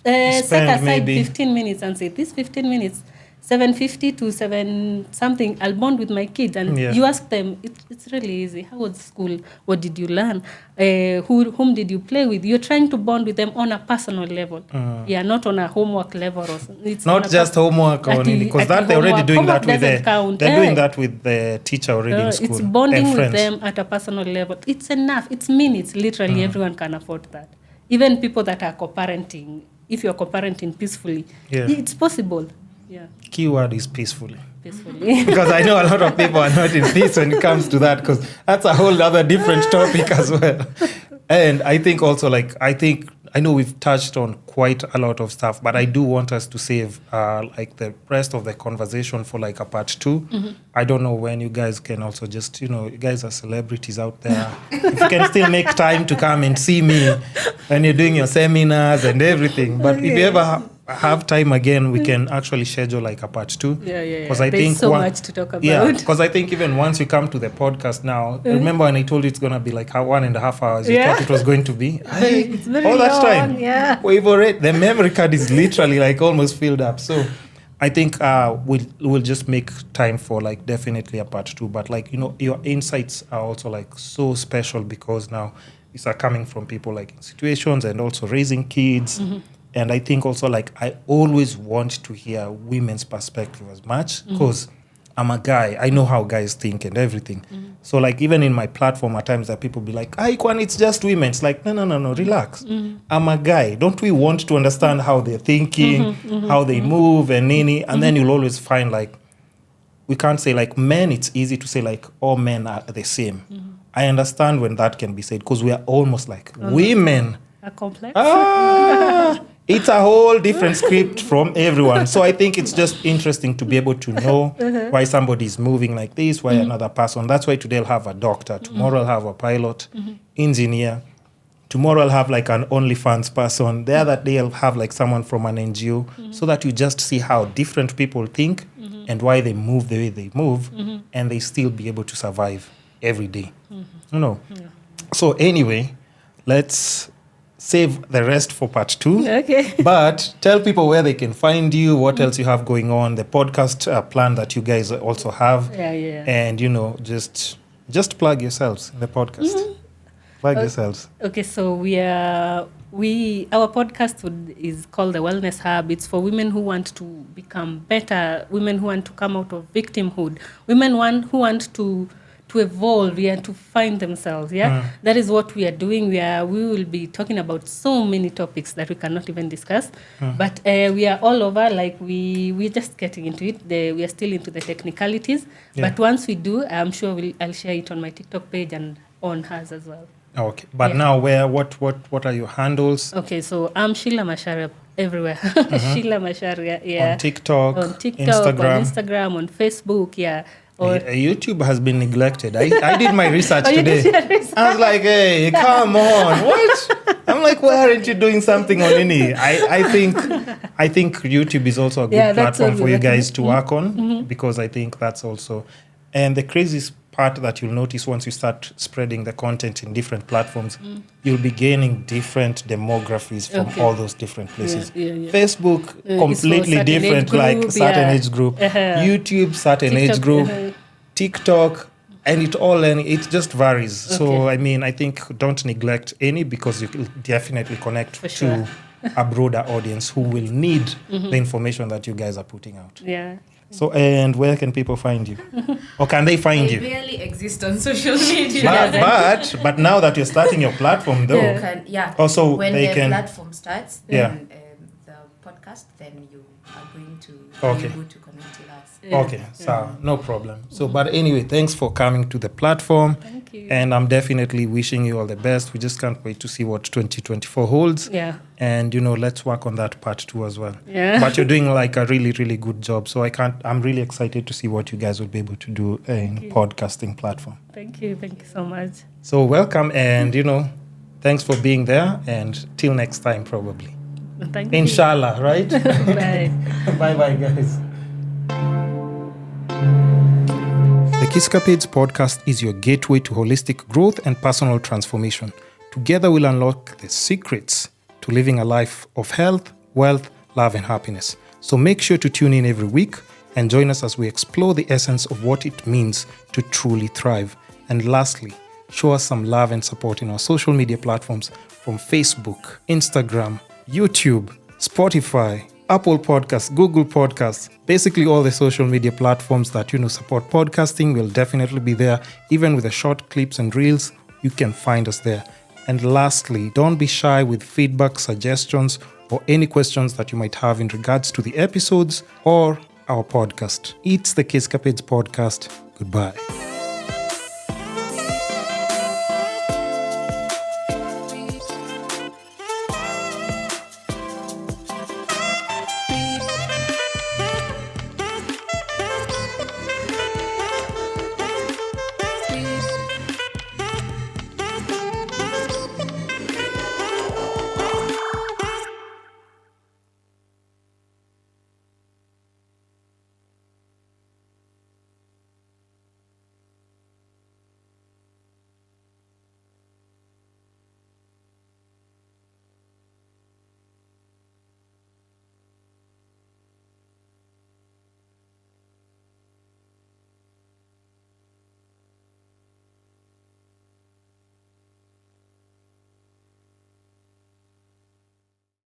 set aside 15 minutes and say, this 15 minutes... 7:50 to 7 something, I'll bond with my kids, and you ask them. It's really easy. How was school? What did you learn? Whom did you play with? You're trying to bond with them on a personal level. Not on a homework level or something. It's not just homework only, because that they're already doing that with they're doing that with the teacher already in school. It's bonding with them at a personal level. It's enough. It's minutes. Literally, everyone can afford that. Even people that are co-parenting. If you're co-parenting peacefully, it's possible. Yeah. Keyword is peacefully. Because I know a lot of people are not in peace when it comes to that, because that's a whole other different topic as well. And I think also, I know we've touched on quite a lot of stuff, but I do want us to save the rest of the conversation for a part 2. I don't know when you guys can also just, you guys are celebrities out there. If you can still make time to come and see me when you're doing your seminars and everything. But if you ever have time again, we can actually schedule a part 2. Because I think so much to talk about. Yeah, because I think even once you come to the podcast now, remember when I told you it's going to be 1.5 hours, you thought it was going to be? It's very all that long, time. We've already, the memory card is literally almost filled up. So I think we'll just make time for definitely a part 2. But your insights are also so special, because now these are coming from people in situations and also raising kids. And I think also I always want to hear women's perspective as much, because I'm a guy. I know how guys think and everything. So even in my platform at times that people be like, Kwan, it's just women. It's no, relax. I'm a guy. Don't we want to understand how they're thinking, how they move and nini? And then you'll always find we can't say men, it's easy to say all men are the same. I understand when that can be said, because we are almost women. A complex. It's a whole different script from everyone. So I think it's just interesting to be able to know why somebody is moving like this, why another person. That's why today I'll have a doctor. Tomorrow I'll have a pilot, engineer. Tomorrow I'll have an OnlyFans person. The other day I'll have someone from an NGO, so that you just see how different people think and why they move the way they move, and they still be able to survive every day. So anyway, let's save the rest for part 2. Okay. But tell people where they can find you, what else you have going on, the podcast plan that you guys also have. And, just plug yourselves in the podcast. Plug yourselves. Okay, so our podcast is called The Wellness Hub. It's for women who want to become better, women who want to come out of victimhood, women who want to evolve, to find themselves. That is what we are doing. We will be talking about so many topics that we cannot even discuss. But we are all over. We're just getting into it. We are still into the technicalities. But once we do, I'm sure I'll share it on my TikTok page and on hers as well. Okay. But now what are your handles? Okay, so I'm Sheilla Macharia everywhere. Sheilla Macharia, On TikTok, Instagram, on Facebook, YouTube has been neglected. I did my research today. I was like, hey, come on. What? I'm like, why aren't you doing something on any? I think YouTube is also a good platform for you guys to work on, because I think that's also... And the craziest part that you'll notice once you start spreading the content in different platforms, you'll be gaining different demographics from all those different places. Facebook, completely different, like certain age group. YouTube, certain TikTok, age group. TikTok, and it just varies. So, I mean, I think don't neglect any, because you will definitely connect to a broader audience who will need the information that you guys are putting out. Yeah. So, and where can people find you? Or can they find you? I barely exist on social media. But now that you're starting your platform, though, also when they the can. platform starts, then the podcast, then you are going to be able to connect with us. Okay, so no problem. So, but anyway, thanks for coming to the platform. Thank you. And I'm definitely wishing you all the best. We just can't wait to see what 2024 holds. Yeah. And, let's work on that part too as well. Yeah. But you're doing like a really, really good job. So I'm really excited to see what you guys will be able to do in podcasting platform. Thank you so much. So welcome, and, thanks for being there, and till next time probably. Thank you. Inshallah, right? Bye. Bye-bye, guys. The Kisscapades podcast is your gateway to holistic growth and personal transformation. Together we'll unlock the secrets to living a life of health, wealth, love, and happiness. So make sure to tune in every week and join us as we explore the essence of what it means to truly thrive. And lastly, show us some love and support in our social media platforms from Facebook, Instagram, YouTube, Spotify, Apple Podcasts, Google Podcasts, basically all the social media platforms that, support podcasting will definitely be there. Even with the short clips and reels, you can find us there. And lastly, don't be shy with feedback, suggestions, or any questions that you might have in regards to the episodes or our podcast. It's the Kisscapades Podcast. Goodbye.